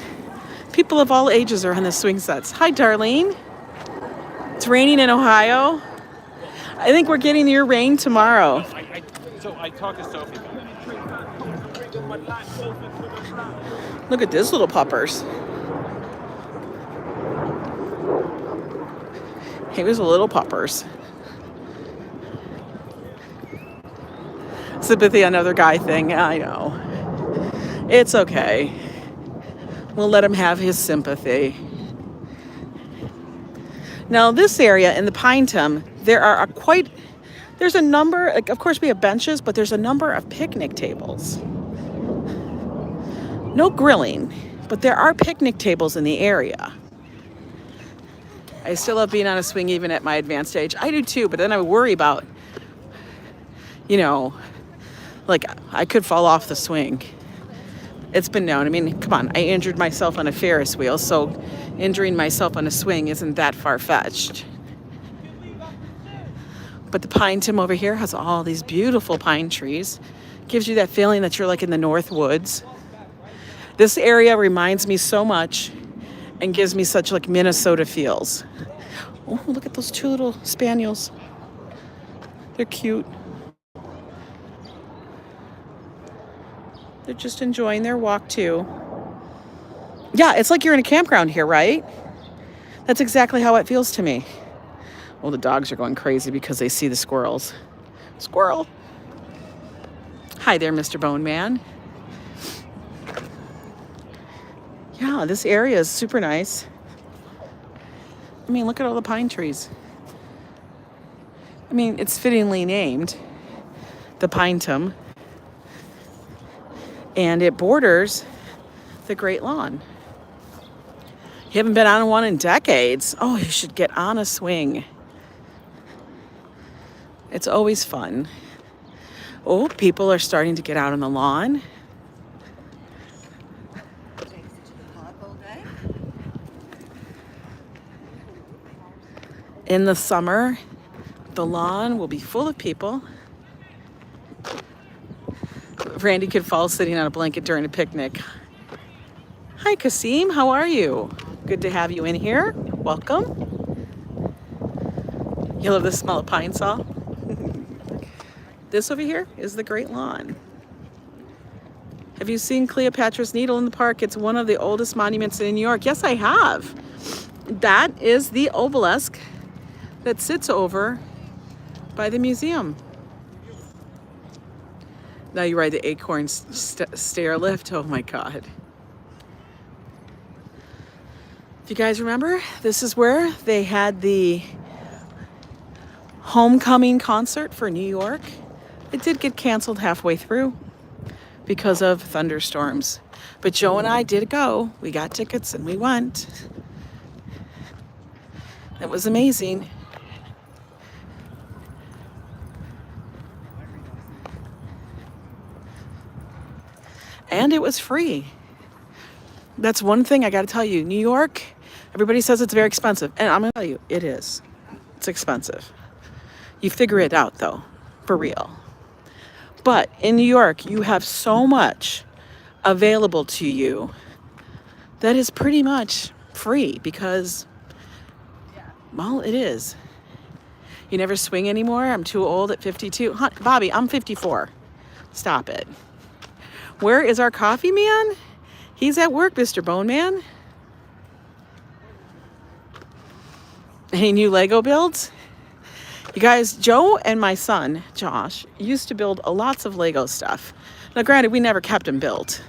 people of all ages are on the swing sets. Hi, Darlene. It's raining in Ohio. I think we're getting your rain tomorrow. So I talked to Sophie. Look at this little puppers. Here's the little puppers. Sympathy, another guy thing. Yeah, I know. It's okay. We'll let him have his sympathy. Now, this area in the Pinetum, there's a number, like, of course we have benches, but there's a number of picnic tables. No grilling, but there are picnic tables in the area. I still love being on a swing even at my advanced age. I do too, but then I worry about, you know, like I could fall off the swing. It's been known. I mean, come on, I injured myself on a Ferris wheel, so injuring myself on a swing isn't that far-fetched. But the Pinetum over here has all these beautiful pine trees. Gives you that feeling that you're like in the North Woods. This area reminds me so much and gives me such like Minnesota feels. Oh, look at those two little spaniels. They're cute. They're just enjoying their walk too. Yeah, it's like you're in a campground here, right? That's exactly how it feels to me. Well, the dogs are going crazy because they see the squirrels. Squirrel. Hi there, Mr. Bone Man. Yeah, this area is super nice. I mean, look at all the pine trees. I mean, it's fittingly named the Pinetum. And it borders the Great Lawn. You haven't been on one in decades. Oh, you should get on a swing. It's always fun. Oh, people are starting to get out on the lawn. In the summer, the lawn will be full of people. Randy could fall sitting on a blanket during a picnic. Hi, Kasim. How are you? Good to have you in here. Welcome. You love the smell of pine saw? This over here is the Great Lawn. Have you seen Cleopatra's Needle in the park? It's one of the oldest monuments in New York. Yes, I have. That is the obelisk that sits over by the museum. Now you ride the Acorn stair lift. Oh my God. If you guys remember, this is where they had the homecoming concert for New York. It did get canceled halfway through because of thunderstorms. But Joe and I did go. We got tickets and we went. It was amazing. And it was free. That's one thing I got to tell you. New York, everybody says it's very expensive. And I'm going to tell you, it is. It's expensive. You figure it out though, for real. But in New York, you have so much available to you that is pretty much free because, well, it is. You never swing anymore? I'm too old at 52. Bobby, I'm 54. Stop it. Where is our coffee man? He's at work, Mr. Bone Man. Any new Lego builds? You guys, Joe and my son, Josh, used to build lots of Lego stuff. Now, granted, we never kept them built.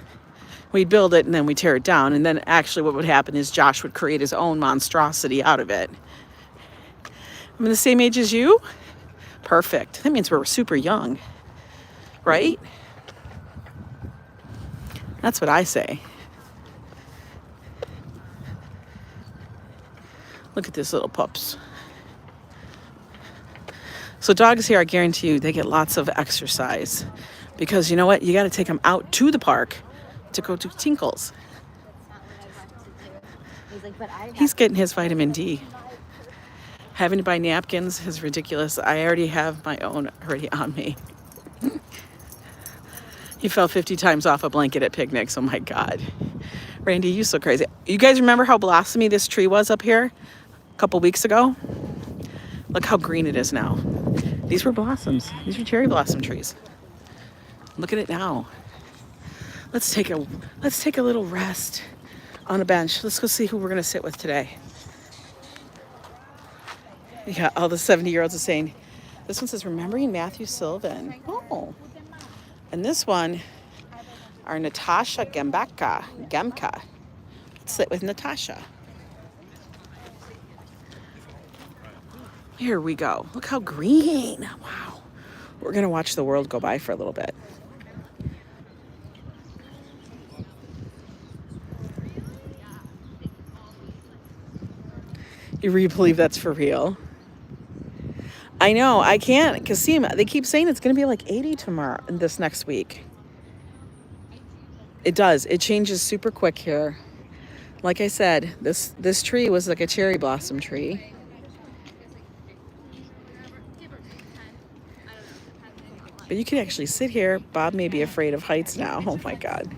We'd build it and then we'd tear it down. And then actually what would happen is Josh would create his own monstrosity out of it. I'm the same age as you? Perfect. That means we're super young, right? That's what I say. Look at this little pups. So dogs here, I guarantee you, they get lots of exercise because you know what? You got to take them out to the park to go to Tinkles. He's getting his vitamin D. Having to buy napkins is ridiculous. I already have my own already on me. He fell 50 times off a blanket at picnics. Oh my God. Randy, you so crazy. You guys remember how blossomy this tree was up here a couple weeks ago? Look how green it is now. These were blossoms. These were cherry blossom trees. Look at it now. Let's take a little rest on a bench. Let's go see who we're gonna sit with today. Yeah, all the 70-year-olds are saying, this one says, remembering Matthew Sylvan. Oh. And this one, are Natasha Gemka. Let's sit with Natasha. Here we go. Look how green. Wow. We're going to watch the world go by for a little bit. You really believe that's for real? I know, I can't, because see, they keep saying it's going to be like 80 tomorrow, this next week. It does. It changes super quick here. Like I said, this tree was like a cherry blossom tree. But you can actually sit here. Bob may be afraid of heights now. Oh my God.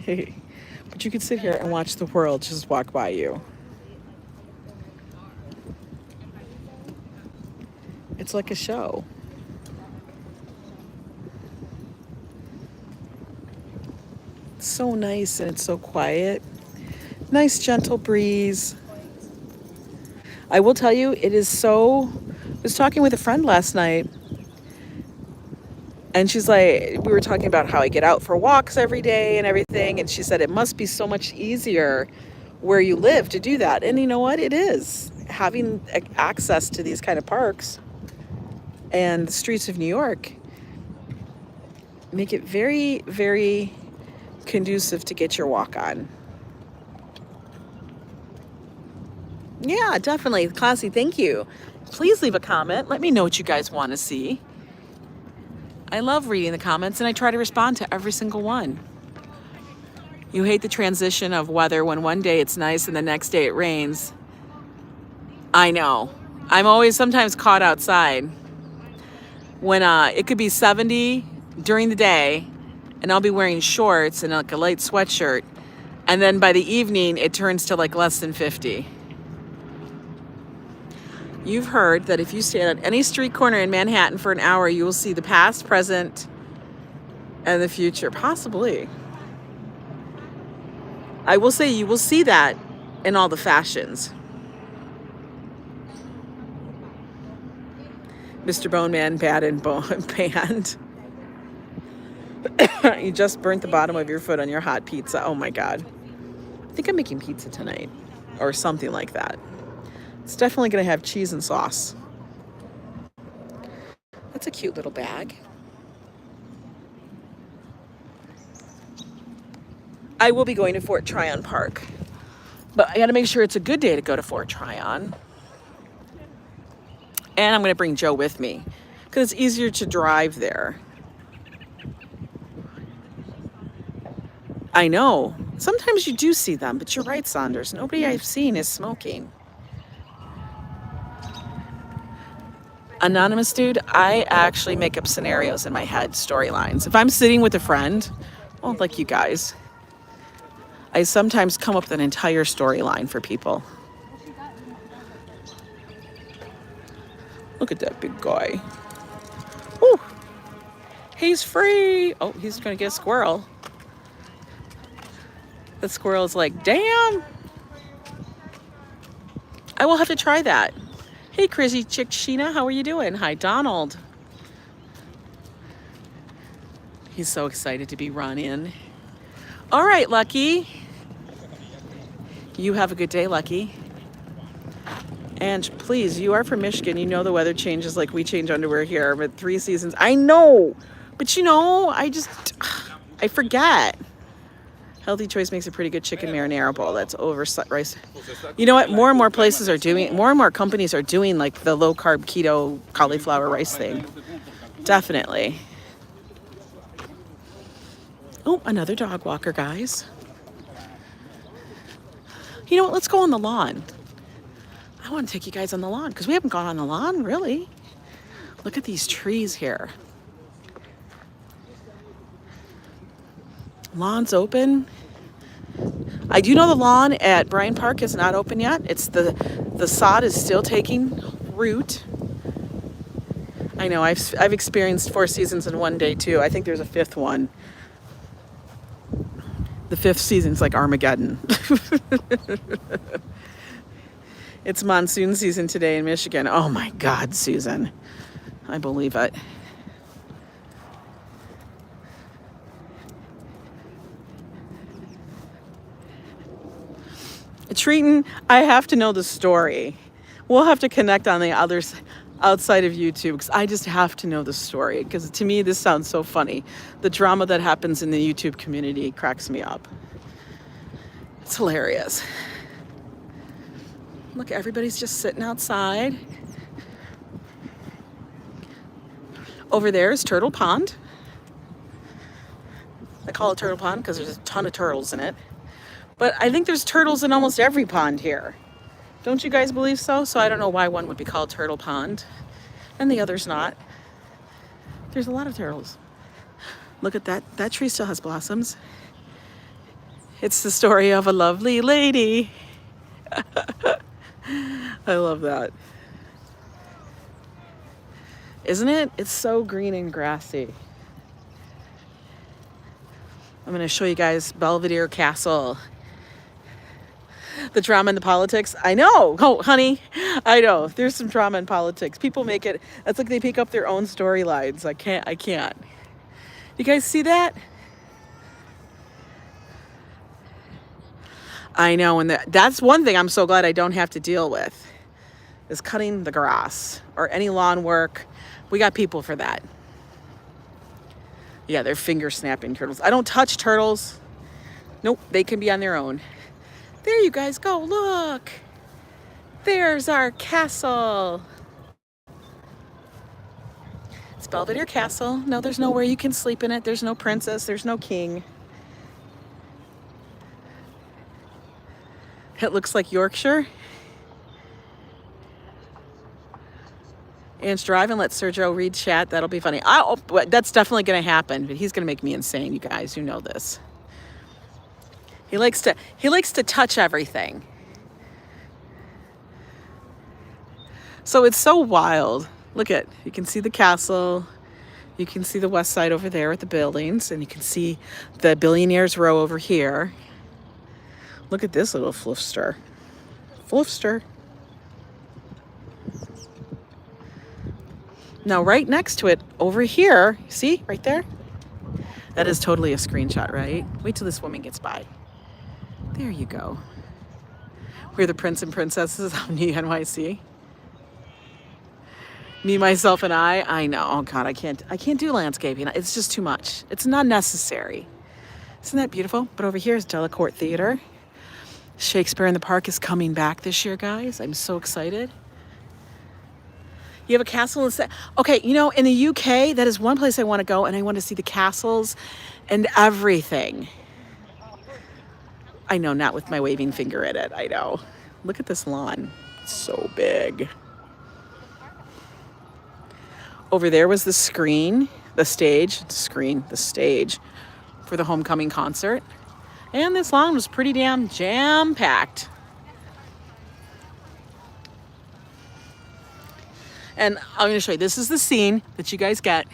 But you could sit here and watch the world just walk by you. It's like a show. It's so nice and it's so quiet. Nice gentle breeze. I will tell you, it is so... I was talking with a friend last night and she's like, we were talking about how I get out for walks every day and everything. And she said, it must be so much easier where you live to do that. And you know what? It is. Having access to these kind of parks and the streets of New York make it very, very conducive to get your walk on. Yeah, definitely. Classy, thank you. Please leave a comment. Let me know what you guys want to see. I love reading the comments and I try to respond to every single one. You hate the transition of weather when one day it's nice and the next day it rains. I know. I'm always sometimes caught outside when it could be 70 during the day and I'll be wearing shorts and like a light sweatshirt. And then by the evening, it turns to like less than 50. You've heard that if you stand on any street corner in Manhattan for an hour, you will see the past, present, and the future. Possibly. I will say you will see that in all the fashions. Mr. Bone Man, bad and banned. You just burnt the bottom of your foot on your hot pizza. Oh my God. I think I'm making pizza tonight or something like that. It's definitely going to have cheese and sauce. That's a cute little bag. I will be going to Fort Tryon Park, but I got to make sure it's a good day to go to Fort Tryon. And I'm going to bring Joe with me because it's easier to drive there. I know. Sometimes you do see them, but you're right, Saunders. Nobody I've seen is smoking. Anonymous dude, I actually make up scenarios in my head, storylines. If I'm sitting with a friend, well, like you guys, I sometimes come up with an entire storyline for people. Look at that big guy. Woo! He's free. Oh, he's going to get a squirrel. The squirrel's like, damn. I will have to try that. Hey, crazy chick Sheena, how are you doing? Hi, Donald. He's so excited to be run in. All right, Lucky. You have a good day, Lucky. And please, you are from Michigan. You know the weather changes like we change underwear here. But 3 seasons, I know. But you know, I forget. Healthy Choice makes a pretty good chicken marinara bowl. That's over rice. You know what? More and more places are doing, more and more companies are doing like the low carb keto cauliflower rice thing. Definitely. Oh, another dog walker, guys. You know what? Let's go on the lawn. I want to take you guys on the lawn because we haven't gone on the lawn, really. Look at these trees here. Lawn's open. I do know the lawn at Bryan Park is not open yet. It's the sod is still taking root. I know I've experienced 4 seasons in one day too. I think there's a 5th one. The 5th season's like Armageddon. It's monsoon season today in Michigan. Oh my God, Susan. I believe it. Treaton, I have to know the story. We'll have to connect on the other outside of YouTube because I just have to know the story because to me this sounds so funny. The drama that happens in the YouTube community cracks me up. It's hilarious. Look, everybody's just sitting outside. Over there is Turtle Pond. I call it Turtle Pond because there's a ton of turtles in it. But I think there's turtles in almost every pond here. Don't you guys believe so? So I don't know why one would be called Turtle Pond and the other's not. There's a lot of turtles. Look at that. That tree still has blossoms. It's the story of a lovely lady. I love that. Isn't it? It's so green and grassy. I'm going to show you guys Belvedere Castle. The drama and the politics. I know. Oh, honey. I know. There's some drama in politics. People make it. It's like they pick up their own storylines. I can't. You guys see that? I know. And that's one thing I'm so glad I don't have to deal with is cutting the grass or any lawn work. We got people for that. Yeah, they're finger snapping turtles. I don't touch turtles. Nope, they can be on their own. There you guys go, look. There's our castle. It's Belvedere Castle. No, there's nowhere you can sleep in it. There's no princess, there's no king. It looks like Yorkshire. Ange drive and let Sergio read chat. That'll be funny. That's definitely going to happen, but he's going to make me insane, you guys. You know this. He likes to touch everything. So it's so wild. Look at, you can see the castle. You can see the west side over there with the buildings, and you can see the Billionaires Row over here. Look at this little floofster. Floofster. Now, right next to it, over here, see, right there? That is totally a screenshot, right? Wait till this woman gets by. There you go. We're the prince and princesses of NYC. Me, myself, and I know. Oh, God, I can't do landscaping. It's just too much. It's not necessary. Isn't that beautiful? But over here is Delacorte Theater. Shakespeare in the Park is coming back this year, guys. I'm so excited. You have a castle in okay, you know, in the UK, that is one place I want to go, and I want to see the castles and everything. I know, not with my waving finger in it. I know. Look at this lawn. It's so big. Over there was the stage for the homecoming concert. And this lawn was pretty damn jam-packed. And I'm going to show you, this is the scene that you guys get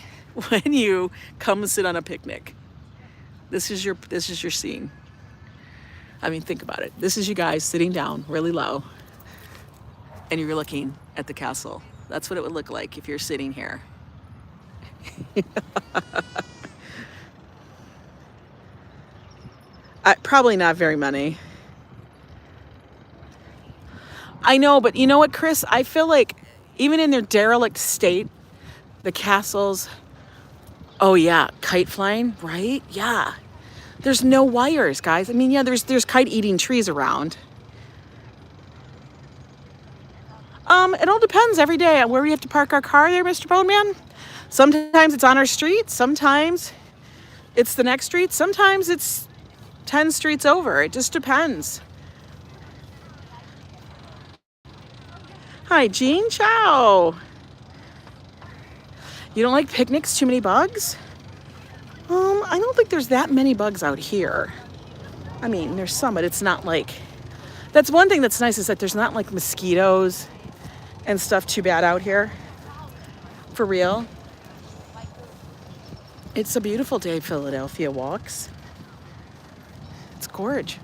when you come and sit on a picnic. This is your scene. I mean, think about it. This is you guys sitting down really low and you're looking at the castle. That's what it would look like if you're sitting here. Probably not very many. I know, but you know what, Chris? I feel like even in their derelict state, the castles, oh yeah, kite flying, right? Yeah. There's no wires, guys. I mean, yeah, there's kite eating trees around. It all depends every day on where we have to park our car there, Mr. Boneman. Sometimes it's on our street, sometimes it's the next street, sometimes it's 10 streets over. It just depends. Hi, Jean. Ciao. You don't like picnics? Too many bugs? I don't think there's that many bugs out here. I mean, there's some, but it's not like... That's one thing that's nice is that there's not like mosquitoes and stuff too bad out here. For real. It's a beautiful day, Philadelphia walks. It's gorge.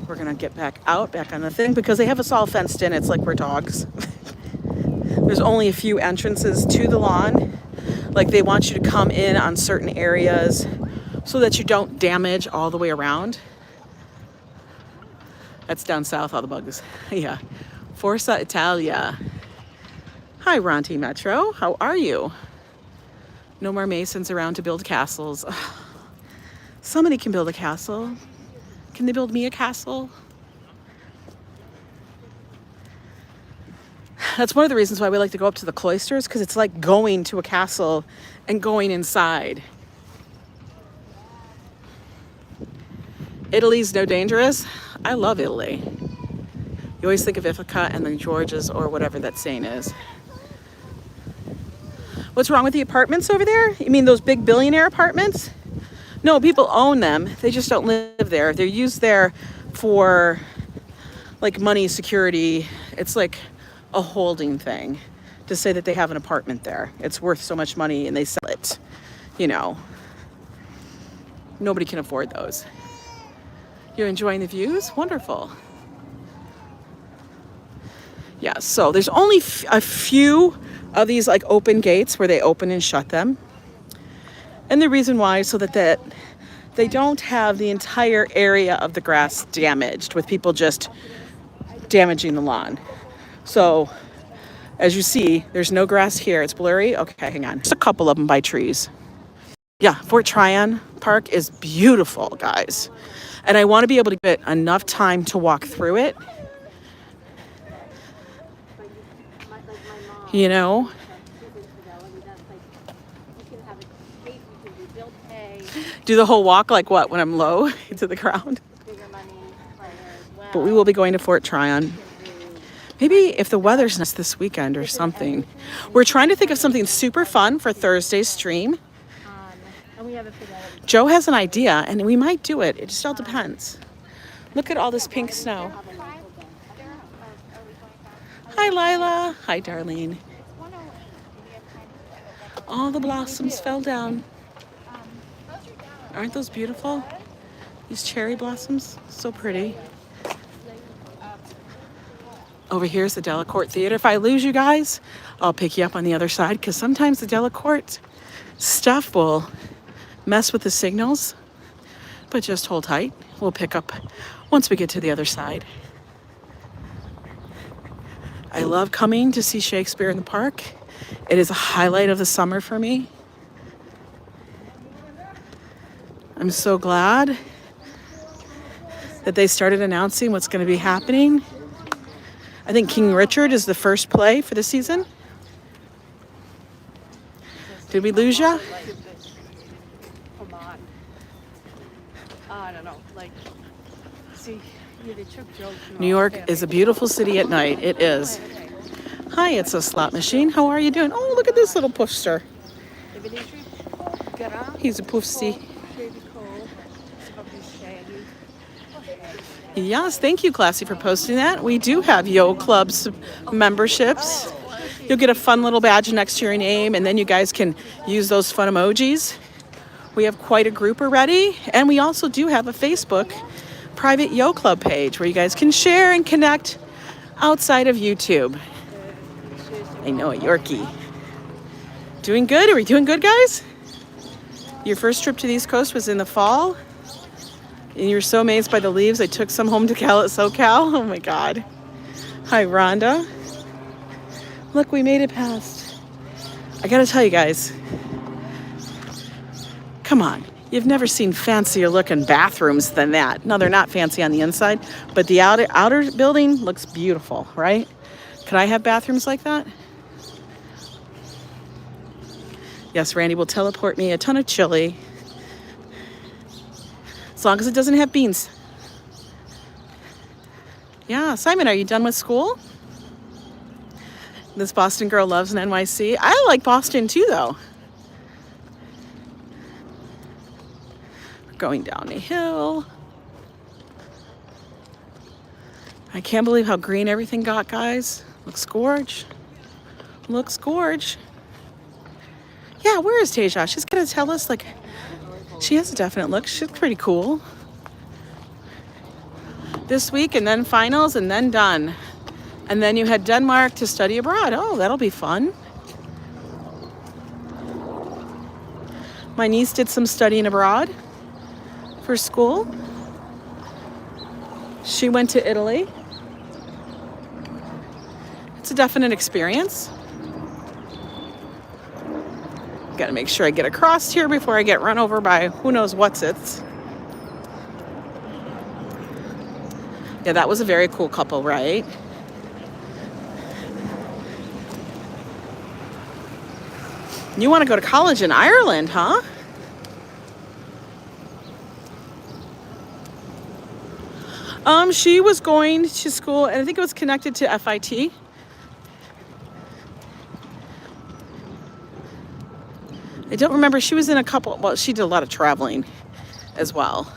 We're gonna get back on the thing because they have us all fenced in. It's like we're dogs. There's only a few entrances to the lawn. Like they want you to come in on certain areas so that you don't damage all the way around. That's down south, all the bugs. Yeah. Forza Italia. Hi, Ronti Metro. How are you? No more masons around to build castles. Somebody can build a castle. Can they build me a castle? That's one of the reasons why we like to go up to the cloisters, because it's like going to a castle and going inside. Italy's no dangerous. I love Italy. You always think of Ithaca and the Georges or whatever that saying is. What's wrong with the apartments over there? You mean those big billionaire apartments? No, people own them. They just don't live there. They're used there for like money, security. It's like a holding thing to say that they have an apartment there. It's worth so much money and they sell it. You know, nobody can afford those. You're enjoying the views? Wonderful. Yeah, so there's only a few of these like open gates where they open and shut them. And the reason why is so that they don't have the entire area of the grass damaged with people just damaging the lawn. So as you see, there's no grass here. It's blurry. Okay, hang on. There's a couple of them by trees. Yeah, Fort Tryon Park is beautiful, guys. And I want to be able to get enough time to walk through it. You know? Do the whole walk like what? When I'm low to the ground? But we will be going to Fort Tryon. Maybe if the weather's nice this weekend or something. We're trying to think of something super fun for Thursday's stream. Joe has an idea and we might do it. It just all depends. Look at all this pink snow. Hi, Lila. Hi, Darlene. All the blossoms fell down. Aren't those beautiful? These cherry blossoms, so pretty. Over here is the Delacorte Theater. If I lose you guys, I'll pick you up on the other side because sometimes the Delacorte stuff will mess with the signals. But just hold tight. We'll pick up once we get to the other side. I love coming to see Shakespeare in the park. It is a highlight of the summer for me. I'm so glad that they started announcing what's going to be happening. I think King Richard is the first play for the season. Did we lose ya? I don't know. Like, see, yeah, they took Joe. New York is a beautiful city at night. It is. Hi, it's a slot machine. How are you doing? Oh, look at this little poofster. He's a poofsty. Yes, thank you, Classy, for posting that. We do have Yo Clubs memberships. You'll get a fun little badge next to your name, and then you guys can use those fun emojis. We have quite a group already, and we also do have a Facebook private Yo Club page where you guys can share and connect outside of YouTube. I know a Yorkie. Doing good? Are we doing good, guys? Your first trip to the East Coast was in the fall, and you were so amazed by the leaves. I took some home to SoCal. Oh my God. Hi, Rhonda. Look, we made it past. I gotta tell you guys, come on. You've never seen fancier looking bathrooms than that. No, they're not fancy on the inside, but the outer building looks beautiful, right? Could I have bathrooms like that? Yes, Randy will teleport me a ton of chili. As long as it doesn't have beans. Yeah, Simon, are you done with school? This Boston girl loves an NYC. I like Boston too, though. We're going down a hill. I can't believe how green everything got, guys. Looks gorge. Looks gorge. Yeah, where is Tasia? She's gonna tell us, like, she has a definite look. She's pretty cool. This week, and then finals, and then done. And then you had Denmark to study abroad. Oh, that'll be fun. My niece did some studying abroad for school. She went to Italy. It's a definite experience. Got to make sure I get across here before I get run over by who knows what's-its. Yeah, that was a very cool couple, right? You want to go to college in Ireland, huh? She was going to school, and I think it was connected to FIT. I don't remember. She was in a couple, well, she did a lot of traveling as well.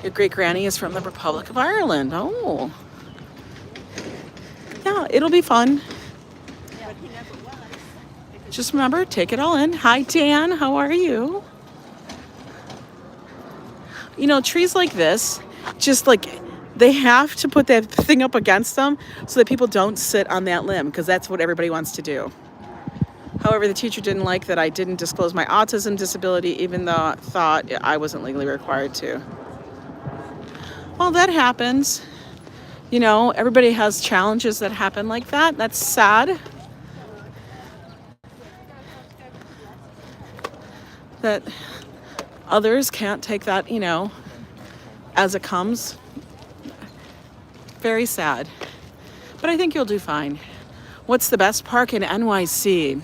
Your great granny is from the Republic of Ireland. Oh. Yeah, it'll be fun. Just remember, take it all in. Hi, Dan. How are you? You know, trees like this, just like, they have to put that thing up against them so that people don't sit on that limb, because that's what everybody wants to do. However, the teacher didn't like that I didn't disclose my autism disability, even though I thought I wasn't legally required to. Well, that happens. You know, everybody has challenges that happen like that. That's sad. That others can't take that, you know, as it comes. Very sad. But I think you'll do fine. What's the best park in NYC?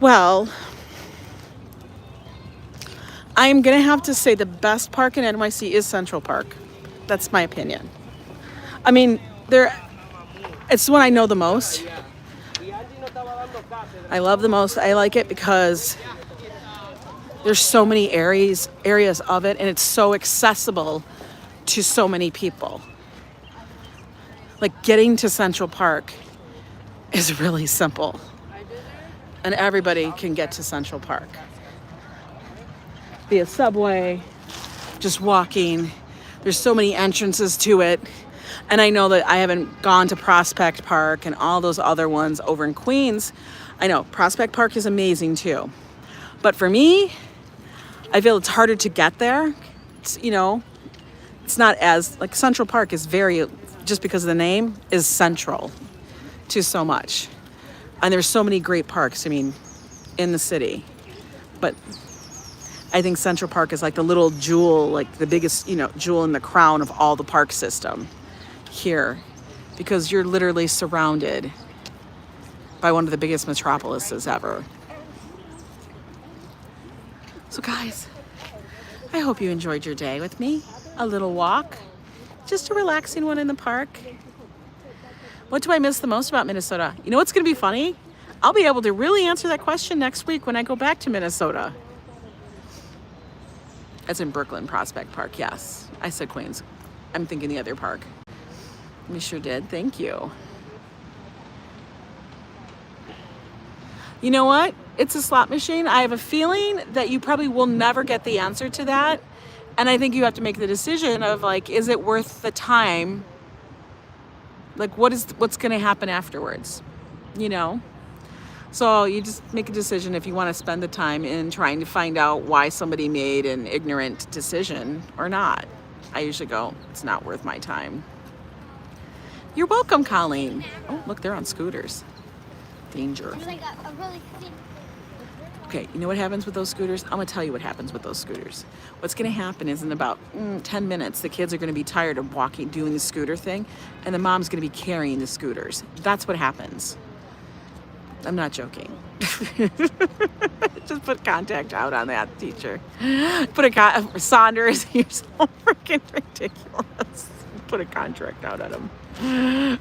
Well, I'm going to have to say the best park in NYC is Central Park. That's my opinion. I mean, it's the one I know the most. I love the most. I like it because there's so many areas of it, and it's so accessible to so many people. Like, getting to Central Park is really simple, and everybody can get to Central Park via subway, just walking. There's so many entrances to it. And I know that I haven't gone to Prospect Park and all those other ones over in Queens. I know Prospect Park is amazing too. But for me, I feel it's harder to get there. It's, you know, it's not as, like, Central Park is very, just because of the name, is central to so much. And there's so many great parks, I mean, in the city. But I think Central Park is like the little jewel, like the biggest, you know, jewel in the crown of all the park system here, because you're literally surrounded by one of the biggest metropolises ever. So guys, I hope you enjoyed your day with me. A little walk, just a relaxing one in the park. What do I miss the most about Minnesota? You know what's going to be funny? I'll be able to really answer that question next week when I go back to Minnesota. That's in Brooklyn Prospect Park. Yes, I said Queens. I'm thinking the other park. We sure did. Thank you. You know what? It's a slot machine. I have a feeling that you probably will never get the answer to that. And I think you have to make the decision of like, is it worth the time? Like, what's going to happen afterwards? You know? So you just make a decision if you want to spend the time in trying to find out why somebody made an ignorant decision or not. I usually go, it's not worth my time. You're welcome, Colleen. Oh, look, they're on scooters. Danger. Okay, you know what happens with those scooters? I'm going to tell you what happens with those scooters. What's going to happen is in about 10 minutes, the kids are going to be tired of doing the scooter thing, and the mom's going to be carrying the scooters. That's what happens. I'm not joking. Just put contact out on that, teacher. Saunders, you're so freaking ridiculous. Put a contract out on him.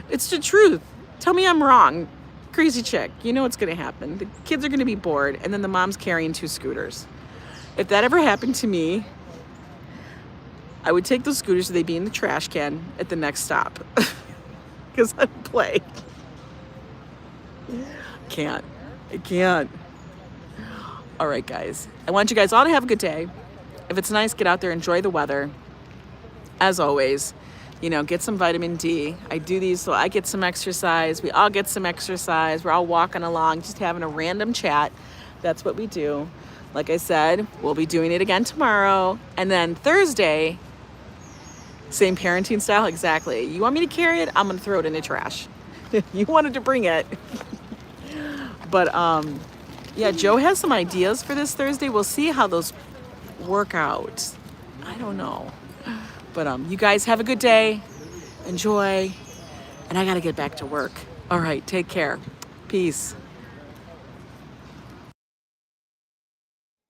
It's the truth. Tell me I'm wrong. Crazy chick. You know what's going to happen. The kids are going to be bored, and then the mom's carrying 2 scooters. If that ever happened to me, I would take those scooters, they'd be in the trash can at the next stop. Because I'd play. I can't. All right, guys. I want you guys all to have a good day. If it's nice, get out there, enjoy the weather. As always, you know, get some vitamin D. I do these so I get some exercise. We all get some exercise. We're all walking along, just having a random chat. That's what we do. Like I said, we'll be doing it again tomorrow. And then Thursday, same parenting style, exactly. You want me to carry it? I'm going to throw it in the trash. You wanted to bring it. But yeah, Joe has some ideas for this Thursday. We'll see how those work out. I don't know. But you guys have a good day. Enjoy. And I got to get back to work. All right, take care. Peace.